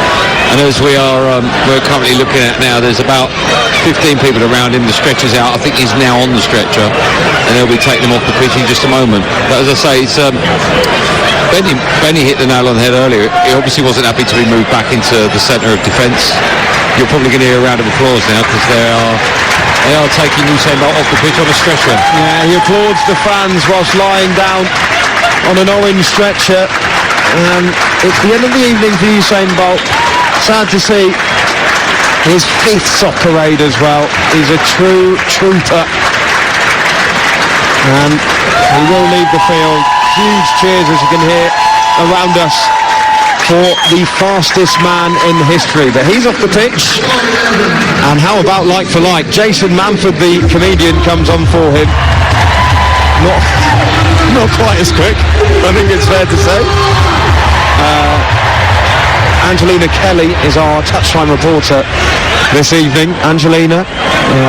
And as we're currently looking at now, there's about 15 people around him. The stretcher's out. I think he's now on the stretcher, and they'll be taking him off the pitch in just a moment. But as I say, it's Benny hit the nail on the head earlier. He obviously wasn't happy to be moved back into the centre of defence. You're probably going to hear a round of applause now, because they are taking Usain Bolt off the pitch on a stretcher. Yeah, he applauds the fans whilst lying down on an orange stretcher. It's the end of the evening for Usain Bolt. Sad to see. His 5th soccer aid as well. He's a true trooper. And he will leave the field. Huge cheers, as you can hear around us, for the fastest man in history. But he's off the pitch. And how about like for like? Jason Manford, the comedian, comes on for him. Not quite as quick, I think it's fair to say. Angelina Kelly is our touchline reporter this evening. Angelina,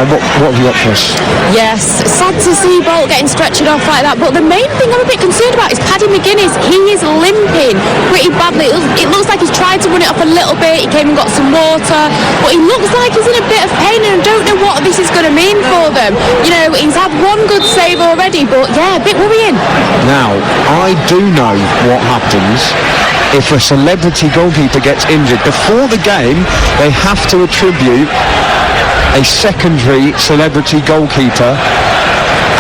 what have you got for us? Yes, sad to see Bolt getting stretchered off like that, but the main thing I'm a bit concerned about is Paddy McGuinness. He is limping pretty badly. It looks like he's tried to run it off a little bit. He came and got some water, but he looks like he's in a bit of pain, and I don't know what this is going to mean for them. You know, he's had one good save already, but yeah, a bit worrying. Now, I do know what happens if a celebrity goalkeeper gets injured. Before the game, they have to attribute a secondary celebrity goalkeeper,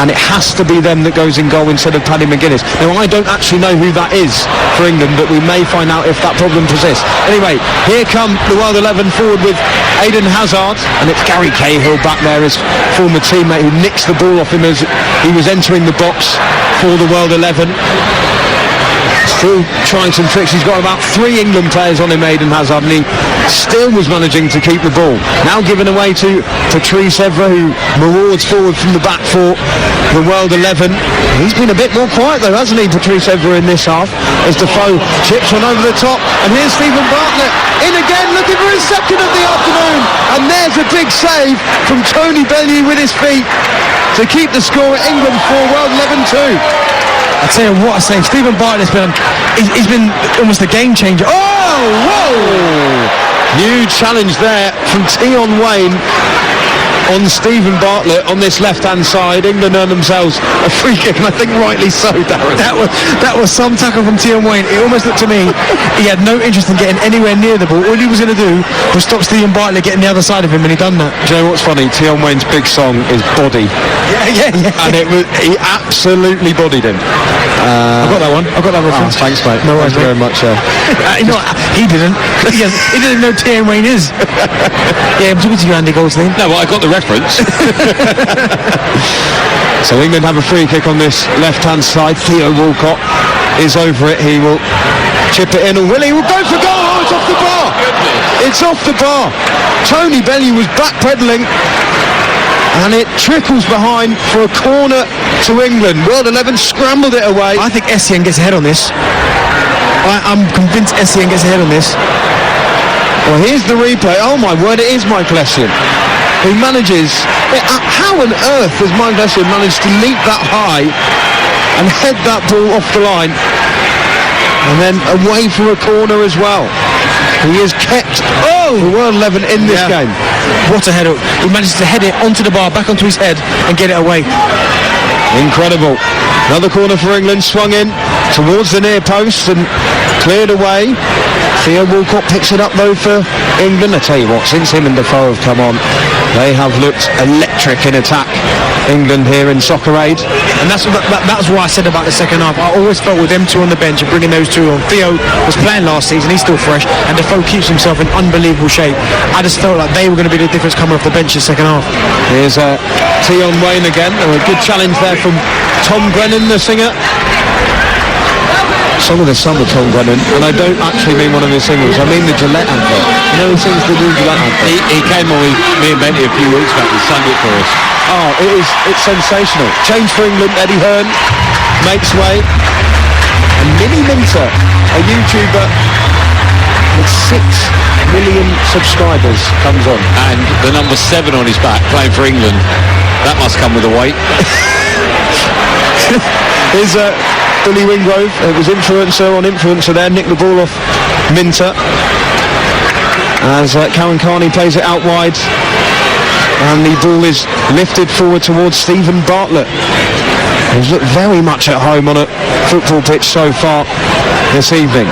and it has to be them that goes in goal instead of Paddy McGuinness. Now, I don't actually know who that is for England, but we may find out if that problem persists. Anyway, here come the World 11 forward with Eden Hazard, and it's Gary Cahill back there, his former teammate, who nicks the ball off him as he was entering the box for the World 11. Still trying some tricks. He's got about 3 England players on him, Eden Hazard, and he still was managing to keep the ball. Now given away to Patrice Evra, who marauds forward from the back for the World 11. He's been a bit more quiet though, hasn't he, Patrice Evra, in this half, as Defoe chips one over the top. And here's Stephen Bartlett in again, looking for his second of the afternoon. And there's a big save from Tony Bellew with his feet to keep the score at England 4, World 11 2. I tell you what, I say, Stephen Bartlett's he's been almost a game changer. Oh, whoa! Huge challenge there from Tion Wayne on Stephen Bartlett on this left-hand side. England earn themselves a free kick, and I think rightly so, Darren. That was some tackle from Tion Wayne. It almost looked to me he had no interest in getting anywhere near the ball. All he was going to do was stop Stephen Bartlett getting the other side of him, and he done that. Do you know what's funny? Tion Wayne's big song is Body. Yeah. And he absolutely bodied him. I got that one. I got that reference. Thanks, mate. No worries, Thank you very much. He didn't. He didn't know Tion Wayne is. Yeah, I'm talking to you, Andy Goldstein. No, well, I got the reference. So England have a free kick on this left-hand side. Theo Walcott is over it. He will chip it in, and Willie will go for goal. Oh, it's off the bar. It's off the bar. Tony Bellew was backpedaling, and it trickles behind for a corner to England. World 11 scrambled it away. I think Essien gets ahead on this. I'm convinced Essien gets ahead on this. Well, here's the replay. Oh my word, it is Michael Essien who manages. How on earth has Michael Essien managed to leap that high and head that ball off the line and then away for a corner as well? He has kept the World 11 in this game. What a header. He manages to head it onto the bar, back onto his head, and get it away. Incredible. Another corner for England, swung in towards the near post and cleared away. Theo Walcott picks it up though for England. I tell you what, since him and Defoe have come on, they have looked electric in attack, England here in Soccer Aid. And that's what I said about the second half. I always felt with them two on the bench and bringing those two on. Theo was playing last season, he's still fresh, and Defoe keeps himself in unbelievable shape. I just felt like they were going to be the difference coming off the bench in the second half. Here's Tion Wayne again. A good challenge there from Tom Grennan, the singer. song of the summer, Tom Grennan, and I don't actually mean one of his singles. I mean the Gillette advert. You know, he sings the new Gillette advert. He came on with me and Benny a few weeks back and sung it for us. Oh, it's sensational. Change for England. Eddie Hearn makes way, and Minnie Minter, a YouTuber with 6 million subscribers, comes on. And the number 7 on his back, playing for England. That must come with a weight. Here's Billy Wingrove. It was influencer on influencer there. Nick the ball off Minter. As Karen Carney plays it out wide. And the ball is lifted forward towards Stephen Bartlett. He's looked very much at home on a football pitch so far this evening.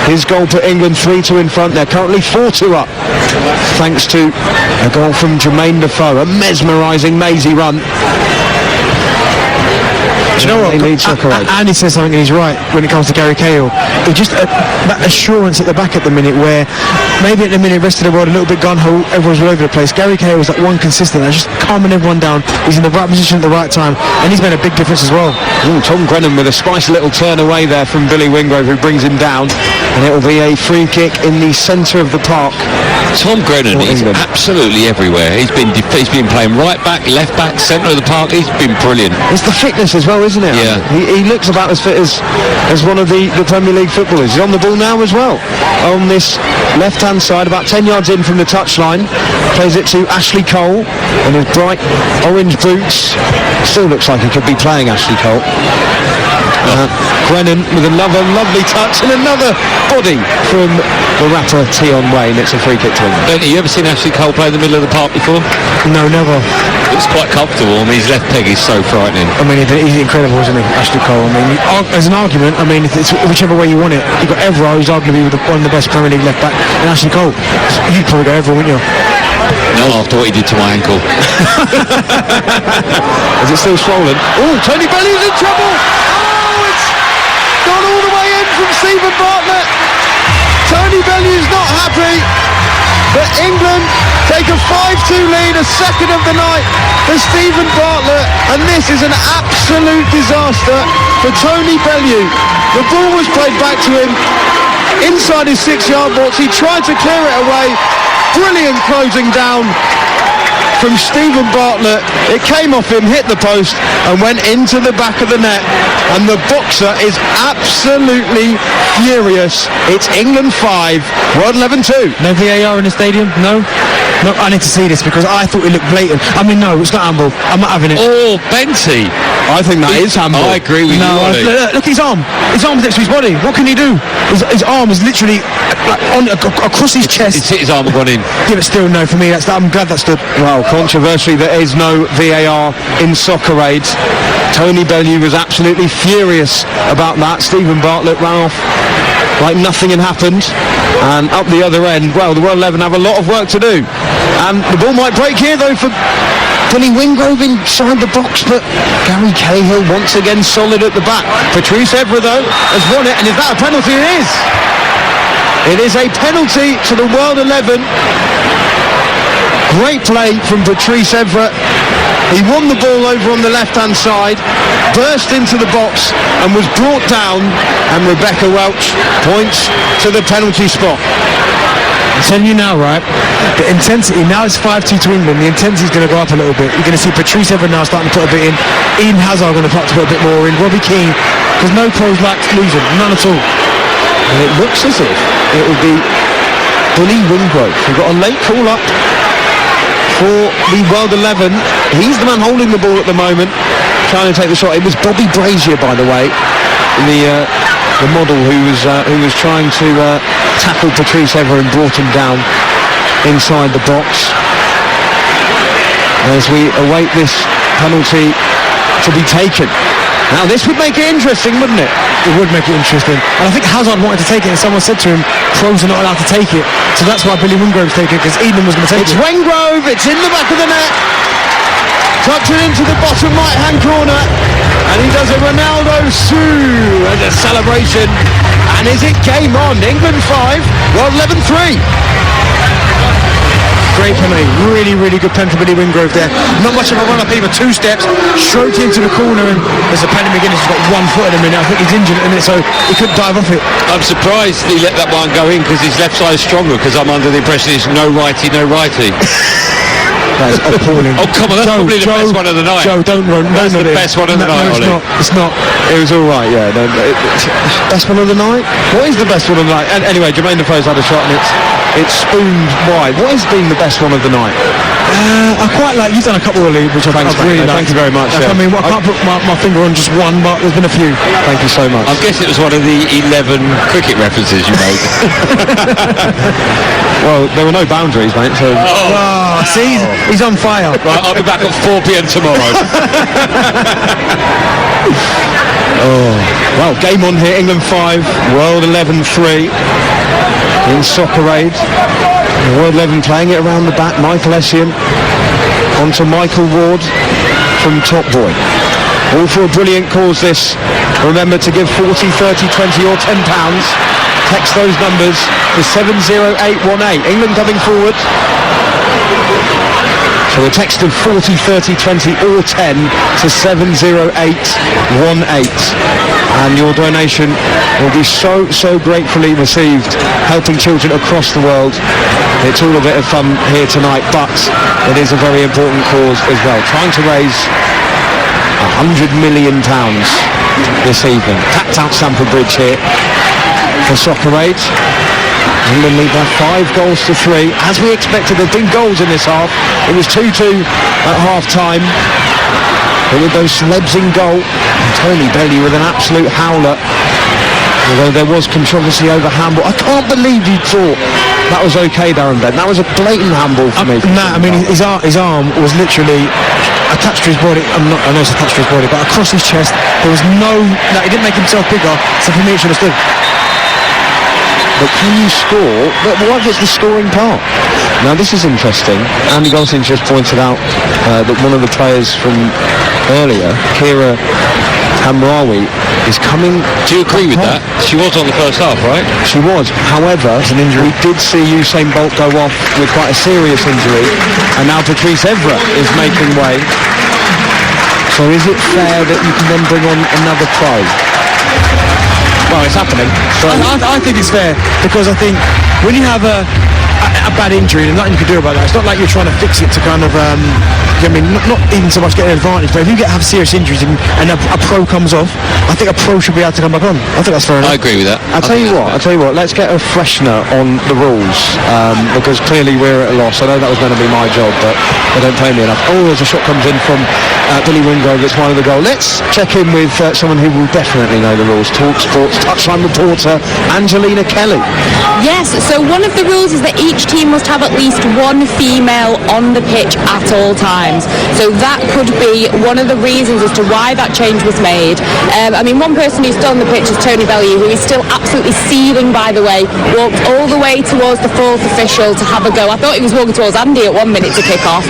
His goal put England 3-2 in front. They're currently 4-2 up, thanks to a goal from Jermaine Defoe. A mesmerising, mazy run. Do you know what? Andy says something and he's right when it comes to Gary Cahill. It's just that assurance at the back at the minute where maybe at the minute the rest of the world a little bit gun-ho, everyone's all over the place. Gary Cahill was that one consistent, that's just calming everyone down. He's in the right position at the right time and he's made a big difference as well. Tom Grennan with a spicy little turn away there from Billy Wingrove, who brings him down, and it will be a free kick in the centre of the park. Tom Grennan is absolutely everywhere. He's been playing right back, left back, centre of the park. He's been brilliant. It's the fitness as well, isn't it? Yeah. He looks about as fit as one of the Premier League footballers. He's on the ball now as well. On this left-hand side, about 10 yards in from the touchline. Plays it to Ashley Cole in his bright orange boots. Still looks like he could be playing Ashley Cole. Grennan with another lovely touch and another body from the rapper Tion Wayne. It's a free kick to him. Benny, you ever seen Ashley Cole play in the middle of the park before? No, never. It's quite comfortable. I mean, his left peg is so frightening. I mean, he's incredible, isn't he, Ashley Cole? I mean, as an argument, I mean, it's whichever way you want it. You've got Evra, who's arguably one of the best Premier League left back, and Ashley Cole. You'd probably go Evra, wouldn't you? No, after what he did to my ankle. Is it still swollen? Oh, Tony Belly's in trouble! Oh, it's gone all the way in from Stephen Bartlett. Tony Belly's not happy, but England take a 5-2 lead, a second of the night for Stephen Bartlett, and this is an absolute disaster for Tony Bellew. The ball was played back to him inside his 6-yard box. He tried to clear it away. Brilliant closing down from Stephen Bartlett. It came off him, hit the post and went into the back of the net, and the boxer is absolutely furious. It's England 5, World11 2. No VAR in the stadium? No? No, I need to see this because I thought it looked blatant. I mean, no, it's not handball. I'm not having it. Oh, Benty. I think that is handball. I agree with you. Look at his arm. His arm's next to his body. What can he do? His arm is literally across his chest. It's hit his arm and gone in. Yeah, but still, no, for me, I'm glad that stood. Well, controversially, there is no VAR in Soccer Aid. Tony Bellew was absolutely furious about that. Stephen Bartlett ran off like nothing had happened, and up the other end, well, the World11 have a lot of work to do, and the ball might break here though for Billy Wingrove inside the box, but Gary Cahill once again solid at the back. Patrice Evra though has won it, and is that a penalty? It is. It is a penalty to the World11. Great play from Patrice Evra. He won the ball over on the left-hand side, burst into the box and was brought down, and Rebecca Welch points to the penalty spot. I'm telling you now, right, the intensity, now it's 5-2 to England, the intensity is going to go up a little bit. You're going to see Patrice Evra now starting to put a bit in. Eden Hazard going to start to put a bit more in. Robbie Keane, because no pros like losing, none at all. And it looks as if it will be Billy Wingrove, who got a late call up for the World11. He's the man holding the ball at the moment, trying to take the shot. It was Bobby Brazier, by the way, the model who was trying to tackle Patrice Evra and brought him down inside the box. As we await this penalty to be taken. Now this would make it interesting, wouldn't it? It would make it interesting. And I think Hazard wanted to take it, and someone said to him, pros are not allowed to take it. So that's why Billy Wingrove's taking it, because Eden was going to take it. It's Wingrove, it's in the back of the net. Touching into the bottom right-hand corner. And he does a Ronaldo Sue as a celebration. And is it game on? England 5, World11 3. Great penalty. Really, really good penalty for Billy Wingrove there. Not much of a run-up either. 2 steps, straight into the corner, and there's a Paddy McGuinness who's got 1 foot at the minute. I think he's injured at the minute, so he couldn't dive off it. I'm surprised he let that one go in because his left side is stronger, because I'm under the impression it's no righty, no righty. That is appalling. Oh, come on, that's probably the best one of the night. Joe, don't run. That's the best one of the night, No, it's not. It was all right, yeah. Best one of the night? What is the best one of the night? And anyway, Jermaine Defoe's had a shot and it's spooned wide. What has been the best one of the night? I quite like, you've done a couple of leagues, which I've really liked. Thank you very much. I mean, I can't put my finger on just one, but there's been a few. Thank you so much. I guess it was one of the 11 cricket references you made. Well, there were no boundaries, mate. So. Oh, see, he's on fire. Right, I'll be back at 4 p.m. tomorrow. Well, game on here. England 5, World 11 3 in Soccer Aid. World 11 playing it around the back. Michael Essien onto Michael Ward from Top Boy. All for a brilliant cause this. Remember to give 40, 30, 20 or £10. Text those numbers to 70818. England coming forward. So a text of 40, 30, 20 or 10 to 70818. And your donation will be so gratefully received, helping children across the world. It's all a bit of fun here tonight, but it is a very important cause as well. Trying to raise £100 million this evening. Tapped out Stamford Bridge here for Soccer Aid. England lead by 5-3. As we expected, there's been goals in this half. It was 2-2 at half-time. But with those celebs in goal, Tony Bailey with an absolute howler. Although there was controversy over handball. I can't believe you thought that was okay, Darren Bent. That was a blatant handball for me. No, I mean, his arm was literally attached to his body. I know it's attached to his body, but across his chest, there was no... he didn't make himself bigger, so for me it should have stood. But can you score? But what is the scoring part? Now this is interesting. Andy Gosling just pointed out that one of the players from earlier, Kira Hamraoui, is coming. Do you agree with that? She was on the first half, right? She was. However, we did see Usain Bolt go off with quite a serious injury, and now Patrice Evra is making way. So is it fair that you can then bring on another pro? Well, it's happening. I think it's fair, because I think when you have a bad injury, there's nothing you can do about that. It's not like you're trying to fix it to kind of, not even so much get an advantage, but if you have serious injuries and a pro comes off, I think a pro should be able to come back on. I think that's fair enough. I agree with that. I'll tell you what, let's get a freshener on the rules, because clearly we're at a loss. I know that was going to be my job, but they don't pay me enough. Oh, there's a shot comes in from Billy Wingrove, that's one of the goal. Let's check in with someone who will definitely know the rules. Talk Sports touchline reporter Angelina Kelly. Yes, so one of the rules is that each team must have at least one female on the pitch at all times. So that could be one of the reasons as to why that change was made. I mean, one person who's still on the pitch is Tony Bellew, who is still absolutely seething, by the way, walked all the way towards the fourth official to have a go. I thought he was walking towards Andy at 1 minute to kick off.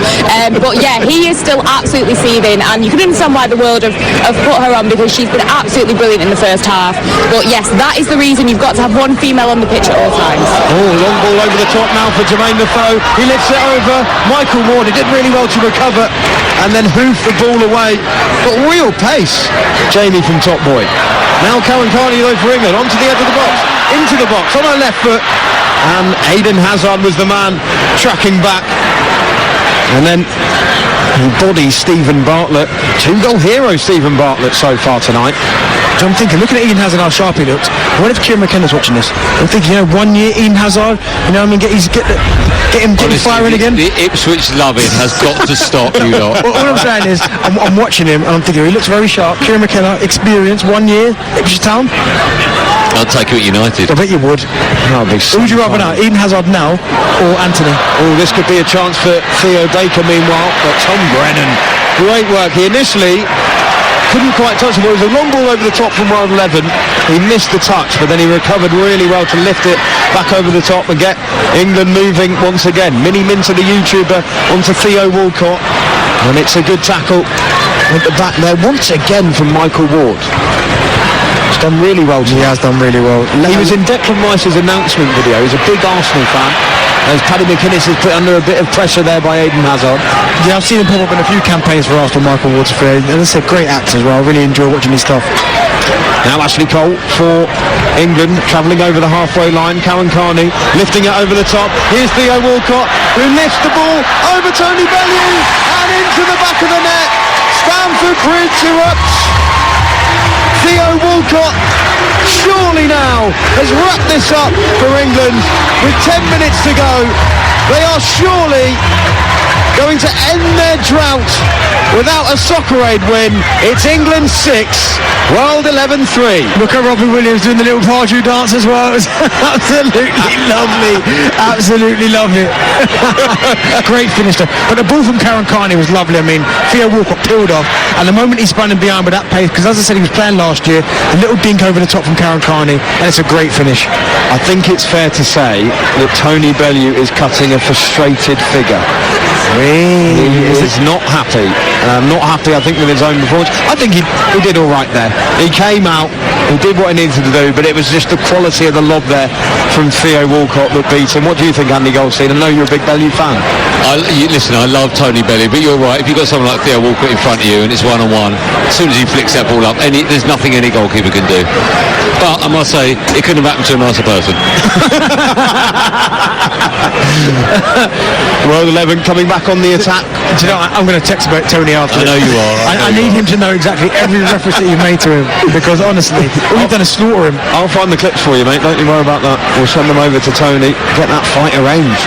But yeah, he is still absolutely seething, and you can understand why the world have put her on, because she's been absolutely brilliant in the first half. But yes, that is the reason you've got to have one female on the pitch at all times. Oh, long ball over the top now for Jermaine Defoe. He lifts it over. Michael Ward, he did really well to recover and then hoof the ball away. But real pace. Jamie from Top Boy. Now Karen Carney though for England. Onto the edge of the box. Into the box on her left foot. And Eden Hazard was the man tracking back. And then he bodies Stephen Bartlett. 2-goal hero Stephen Bartlett so far tonight. So I'm thinking, looking at Eden Hazard, how sharp he looked. What if Kieran McKenna's watching this? I'm thinking, 1 year, Eden Hazard, get him firing again. The Ipswich loving has got to stop, you lot. All I'm saying is, I'm watching him and I'm thinking, he looks very sharp. Kieran McKenna, experience, 1 year, Ipswich Town. I'll take you at United. I bet you would. Who would you rather now, Eden Hazard now or Anthony? Oh, this could be a chance for Theo Baker meanwhile, but Tom Brennan, great work. He initially couldn't quite touch the ball. It was a long ball over the top from World 11. He missed the touch, but then he recovered really well to lift it back over the top and get England moving once again. Mini Minter, the YouTuber, onto Theo Walcott. And it's a good tackle at the back there once again from Michael Ward. He's done really well. He has done really well. He was in Declan Rice's announcement video. He's a big Arsenal fan. as Paddy McInnes is put under a bit of pressure there by Eden Hazard. Yeah, I've seen him pop up in a few campaigns for Arsenal, Michael Waterfield, and it's a great actor as well. I really enjoy watching his stuff. Now Ashley Cole for England, travelling over the halfway line. Karen Carney lifting it over the top. Here's Theo Walcott, who lifts the ball over Tony Bellew and into the back of the net. Stamford Bridge erupts. Theo Walcott surely now has wrapped this up for England with 10 minutes to go. They are surely going to end their drought without a Soccer Aid win. It's England 6, World 11 3. Look at Robbie Williams doing the little pardew dance as well. It was absolutely lovely. Absolutely lovely. Great finish there. But the ball from Karen Carney was lovely. I mean, Theo Walcott peeled off, and the moment he spun him behind with that pace, because as I said, he was playing last year, a little dink over the top from Karen Carney, and it's a great finish. I think it's fair to say that Tony Bellew is cutting a frustrated figure. Really? He is not happy. Not happy, I think, with his own performance. I think he did all right there. He came out, he did what he needed to do, but it was just the quality of the lob there from Theo Walcott that beat him. What do you think, Andy Goldstein? I know you're a big Bellew fan. Listen, I love Tony Bellew, but you're right. If you've got someone like Theo Walcott in front of you and it's one-on-one, as soon as he flicks that ball up, there's nothing any goalkeeper can do. But I must say, it couldn't have happened to a nicer person. World 11 coming back on the attack. Do you know, I'm going to text about Tony after. I know you are. I need him to know exactly every reference that you've made to him, because honestly, all you've done is slaughter him. I'll find the clips for you, mate. Don't you worry about that. We'll send them over to Tony. Get that fight arranged.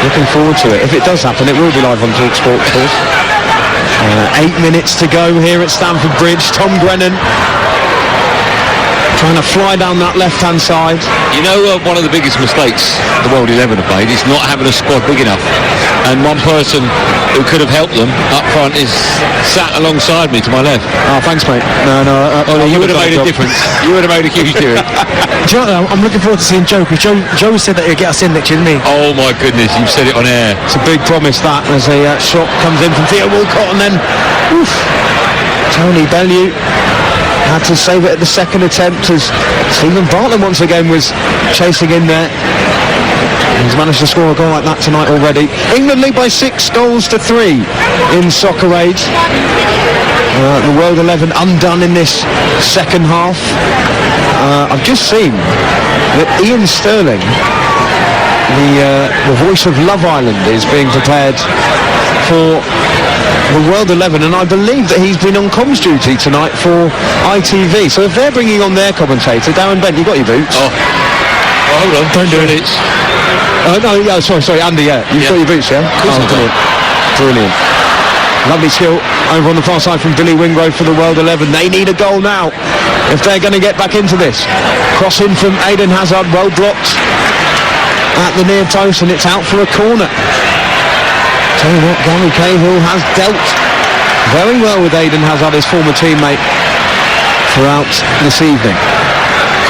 Looking forward to it. If it does happen, it will be live on TalkSport, of course. 8 minutes to go here at Stamford Bridge. Tom Grennan trying to fly down that left-hand side. You know, one of the biggest mistakes the World 11 have made is not having a squad big enough. And one person who could have helped them up front is sat alongside me to my left. Oh, thanks, mate. No. You would have made a difference. You would have made a huge difference. Do you know, I'm looking forward to seeing Joe, because Joe said that he'll get us in next year, didn't he? Oh my goodness, you've said it on air. It's a big promise, that, as a shot comes in from Theo Walcott, and then Tony Bellew had to save it at the second attempt, as Stephen Bartlett once again was chasing in there. He's managed to score a goal like that tonight already. England lead by 6-3 in Soccer Aid. The World 11 undone in this second half. I've just seen that Ian Sterling, the voice of Love Island, is being prepared for the World 11, and I believe that he's been on comms duty tonight for ITV. So if they're bringing on their commentator, Darren Bent, you got your boots? Oh, hold on. Don't do it. No, yeah, sorry, Andy, yeah. You've got your boots, yeah? Brilliant. Lovely skill over on the far side from Billy Wingrove for the World 11. They need a goal now if they're going to get back into this. Cross in from Eden Hazard, well blocked at the near post, and it's out for a corner. Tell you what, Gary Cahill has dealt very well with Eden Hazard, his former teammate, throughout this evening.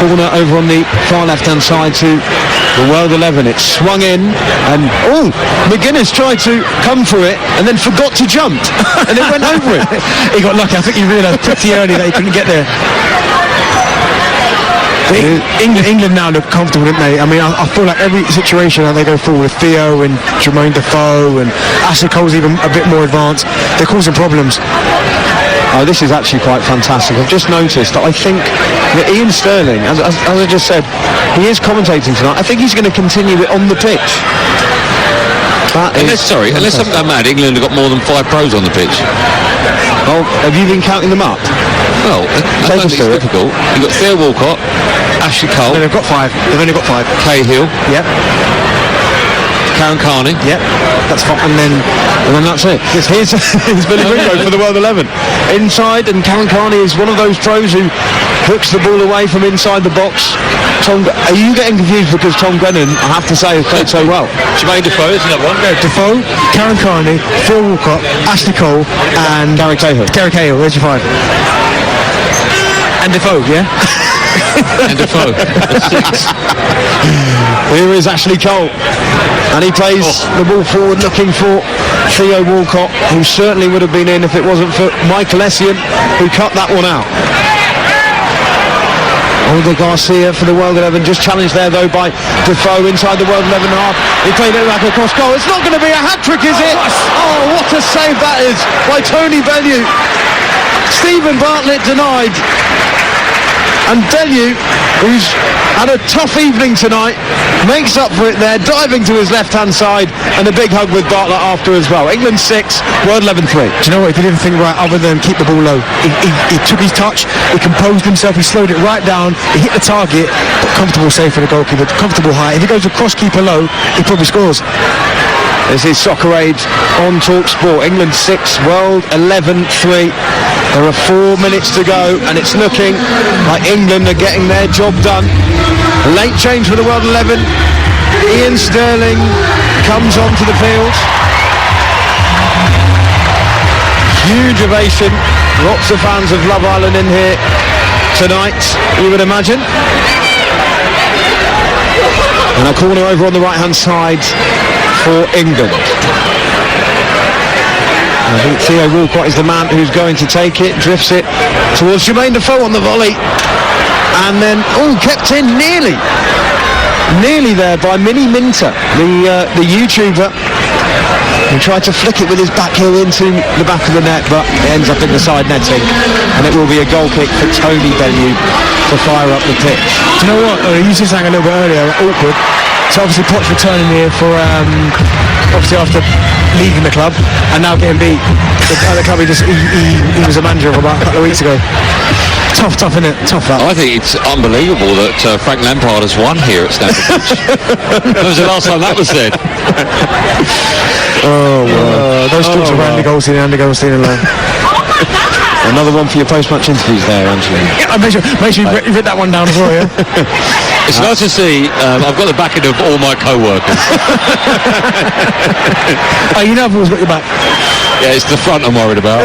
Corner over on the far left-hand side to the World 11. It swung in, and McGuinness tried to come for it and then forgot to jump, and it went over it. He got lucky. I think he realised pretty early that he couldn't get there. England now look comfortable, don't they? I mean, I feel like every situation that they go forward with Theo and Jermaine Defoe and Ashley Cole's even a bit more advanced, they're causing problems. Oh, this is actually quite fantastic. I've just noticed that I think that Ian Sterling, as I just said, he is commentating tonight. I think he's going to continue it on the pitch. Unless I'm mad, England have got more than 5 pros on the pitch. Oh, have you been counting them up? Well, I don't think it's difficult. You've got Theo Walcott, Ashley Cole. No, they've got 5. They've only got 5. Cahill. Yep. Karen Carney. Yep. That's fine. And then that's it. Here's Billy Wingrove for the World 11. Inside, and Karen Carney is one of those pros who hooks the ball away from inside the box. Are you getting confused because Tom Grennan, I have to say, has played so well? Jermaine Defoe is another one. Yeah, Defoe, Karen Carney, Phil Walcott, Ashley Cole, and Gary Cahill. There's your 5. And Defoe, yeah? And Defoe. 6. Here is Ashley Cole, and he plays the ball forward looking for Theo Walcott, who certainly would have been in if it wasn't for Michael Essien, who cut that one out. Olga Garcia for the World 11, just challenged there though by Defoe inside the World 11 half. He played it back across goal. It's not going to be a hat-trick, is it? Oh, what a save that is by Tony Bellew. Stephen Bartlett denied. And Bellew, who's had a tough evening tonight, makes up for it there, diving to his left-hand side, and a big hug with Bartlett after as well. England 6, World 11 3. Do you know what? He did everything right other than keep the ball low. He took his touch, he composed himself, he slowed it right down, he hit the target, but comfortable save for the goalkeeper, comfortable height. If he goes across keeper low, he probably scores. This is Soccer Aid on TalkSport. England 6, World 11 3. There are 4 minutes to go, and it's looking like England are getting their job done. Late change for the World 11. Ian Sterling comes onto the field. Huge ovation. Lots of fans of Love Island in here tonight, you would imagine. And a corner over on the right-hand side for England. I think Theo Walcott is the man who's going to take it, drifts it towards Jermaine Defoe on the volley, and then kept in nearly there by Minnie Minter, the YouTuber, who tried to flick it with his back heel into the back of the net, but it ends up in the side netting, and it will be a goal kick for Tony Bellew to fire up the pitch. Do you know what? You just sang a little bit earlier, awkward. So obviously Potts returning here for obviously after leaving the club and now getting beat. The club he was a manager of about a couple of weeks ago. Tough, isn't it? Tough that. I think it's unbelievable that Frank Lampard has won here at Stamford Bridge. When was the last time that was said? Those talks of Andy Goldstein alone. Another one for your post-match interviews there, Angelina. Yeah, make sure you write that one down as well, yeah? It's nice to see. I've got the backing of all my co-workers. Oh, you know I've always got your back. Yeah, it's the front I'm worried about.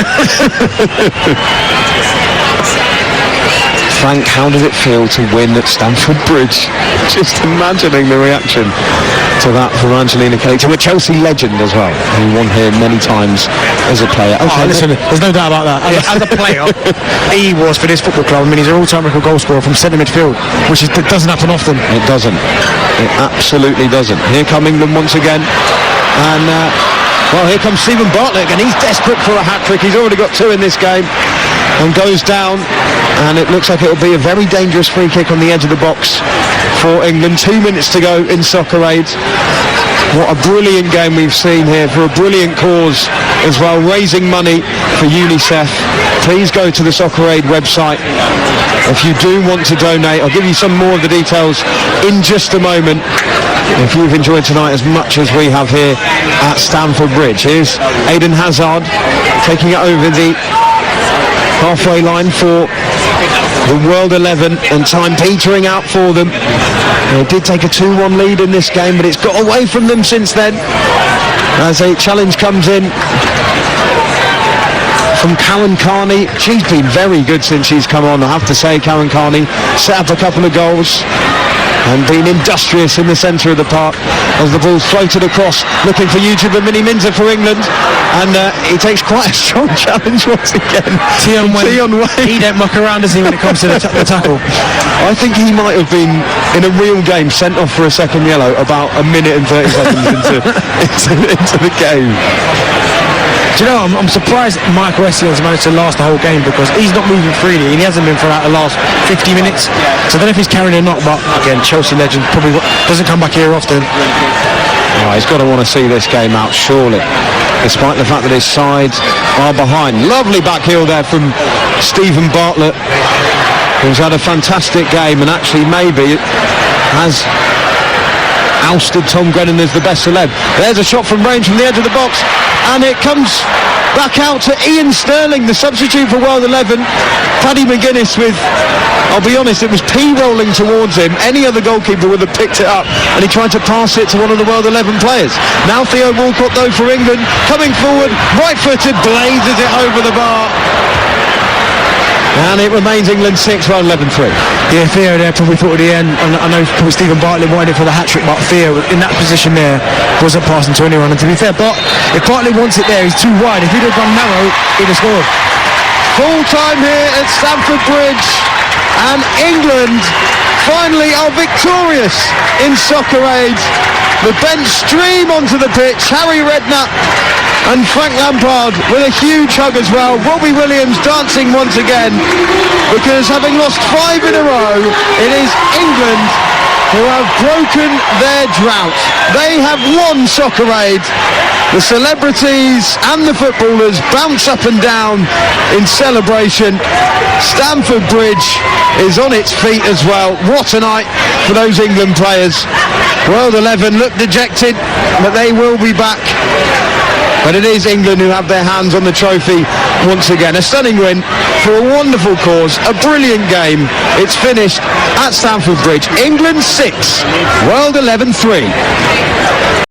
Frank, how did it feel to win at Stamford Bridge? Just imagining the reaction to that for Angelina Kelly, to a Chelsea legend as well, who won here many times as a player. Okay, listen, there's no doubt about that. As a player, he was for this football club. I mean, he's an all-time record goal scorer from centre midfield, which doesn't happen often. It doesn't. It absolutely doesn't. Here come England once again, and here comes Stephen Bartlett again. He's desperate for a hat-trick. He's already got 2 in this game, and goes down, and it looks like it'll be a very dangerous free kick on the edge of the box for England. 2 minutes to go in Soccer Aid. What a brilliant game we've seen here for a brilliant cause as well, raising money for UNICEF. Please go to the Soccer Aid website if you do want to donate. I'll give you some more of the details in just a moment. If you've enjoyed tonight as much as we have here at Stamford Bridge. Here's Eden Hazard taking it over the halfway line for the World 11, and time petering out for them. They did take a 2-1 lead in this game, but it's got away from them since then as a challenge comes in from Karen Carney. She's been very good since she's come on, I have to say. Karen Carney set up a couple of goals and been industrious in the centre of the park as the ball's floated across, looking for YouTuber Minnie Minter for England, and he takes quite a strong challenge once again. Tion Wayne. He don't muck around, does he, when it comes to the tackle? I think he might have been, in a real game, sent off for a second yellow about a minute and 30 seconds into the game. Do you know, I'm surprised Michael Essien's managed to last the whole game, because he's not moving freely and he hasn't been for the last 50 minutes. So I don't know if he's carrying a knock, but again, Chelsea legend, probably doesn't come back here often. He's got to want to see this game out, surely, despite the fact that his side are behind. Lovely back heel there from Stephen Bartlett, who's had a fantastic game and actually maybe has ousted Tom Grennan as the best celeb. There's a shot from range from the edge of the box, and it comes back out to Ian Sterling, the substitute for World 11. Paddy McGuinness with, I'll be honest, it was P-rolling towards him. Any other goalkeeper would have picked it up, and he tried to pass it to one of the World 11 players. Now Theo Walcott, though, for England, coming forward, right-footed, blazes it over the bar. And it remains England 6, World 11 3. Yeah, Theo there probably thought at the end, I know probably Stephen Bartlett wanted it for the hat-trick, but Theo in that position there wasn't passing to anyone. And to be fair, but if Bartlett wants it there, he's too wide. If he'd have gone narrow, he'd have scored. Full time here at Stamford Bridge. And England finally are victorious in Soccer Aid. The bench stream onto the pitch. Harry Redknapp and Frank Lampard with a huge hug as well. Robbie Williams dancing once again, because having lost 5 in a row, it is England who have broken their drought. They have won Soccer Aid. The celebrities and the footballers bounce up and down in celebration. Stamford Bridge is on its feet as well. What a night for those England players. World 11 look dejected, but they will be back. But it is England who have their hands on the trophy once again. A stunning win for a wonderful cause, a brilliant game. It's finished at Stamford Bridge. England 6, World 11 3.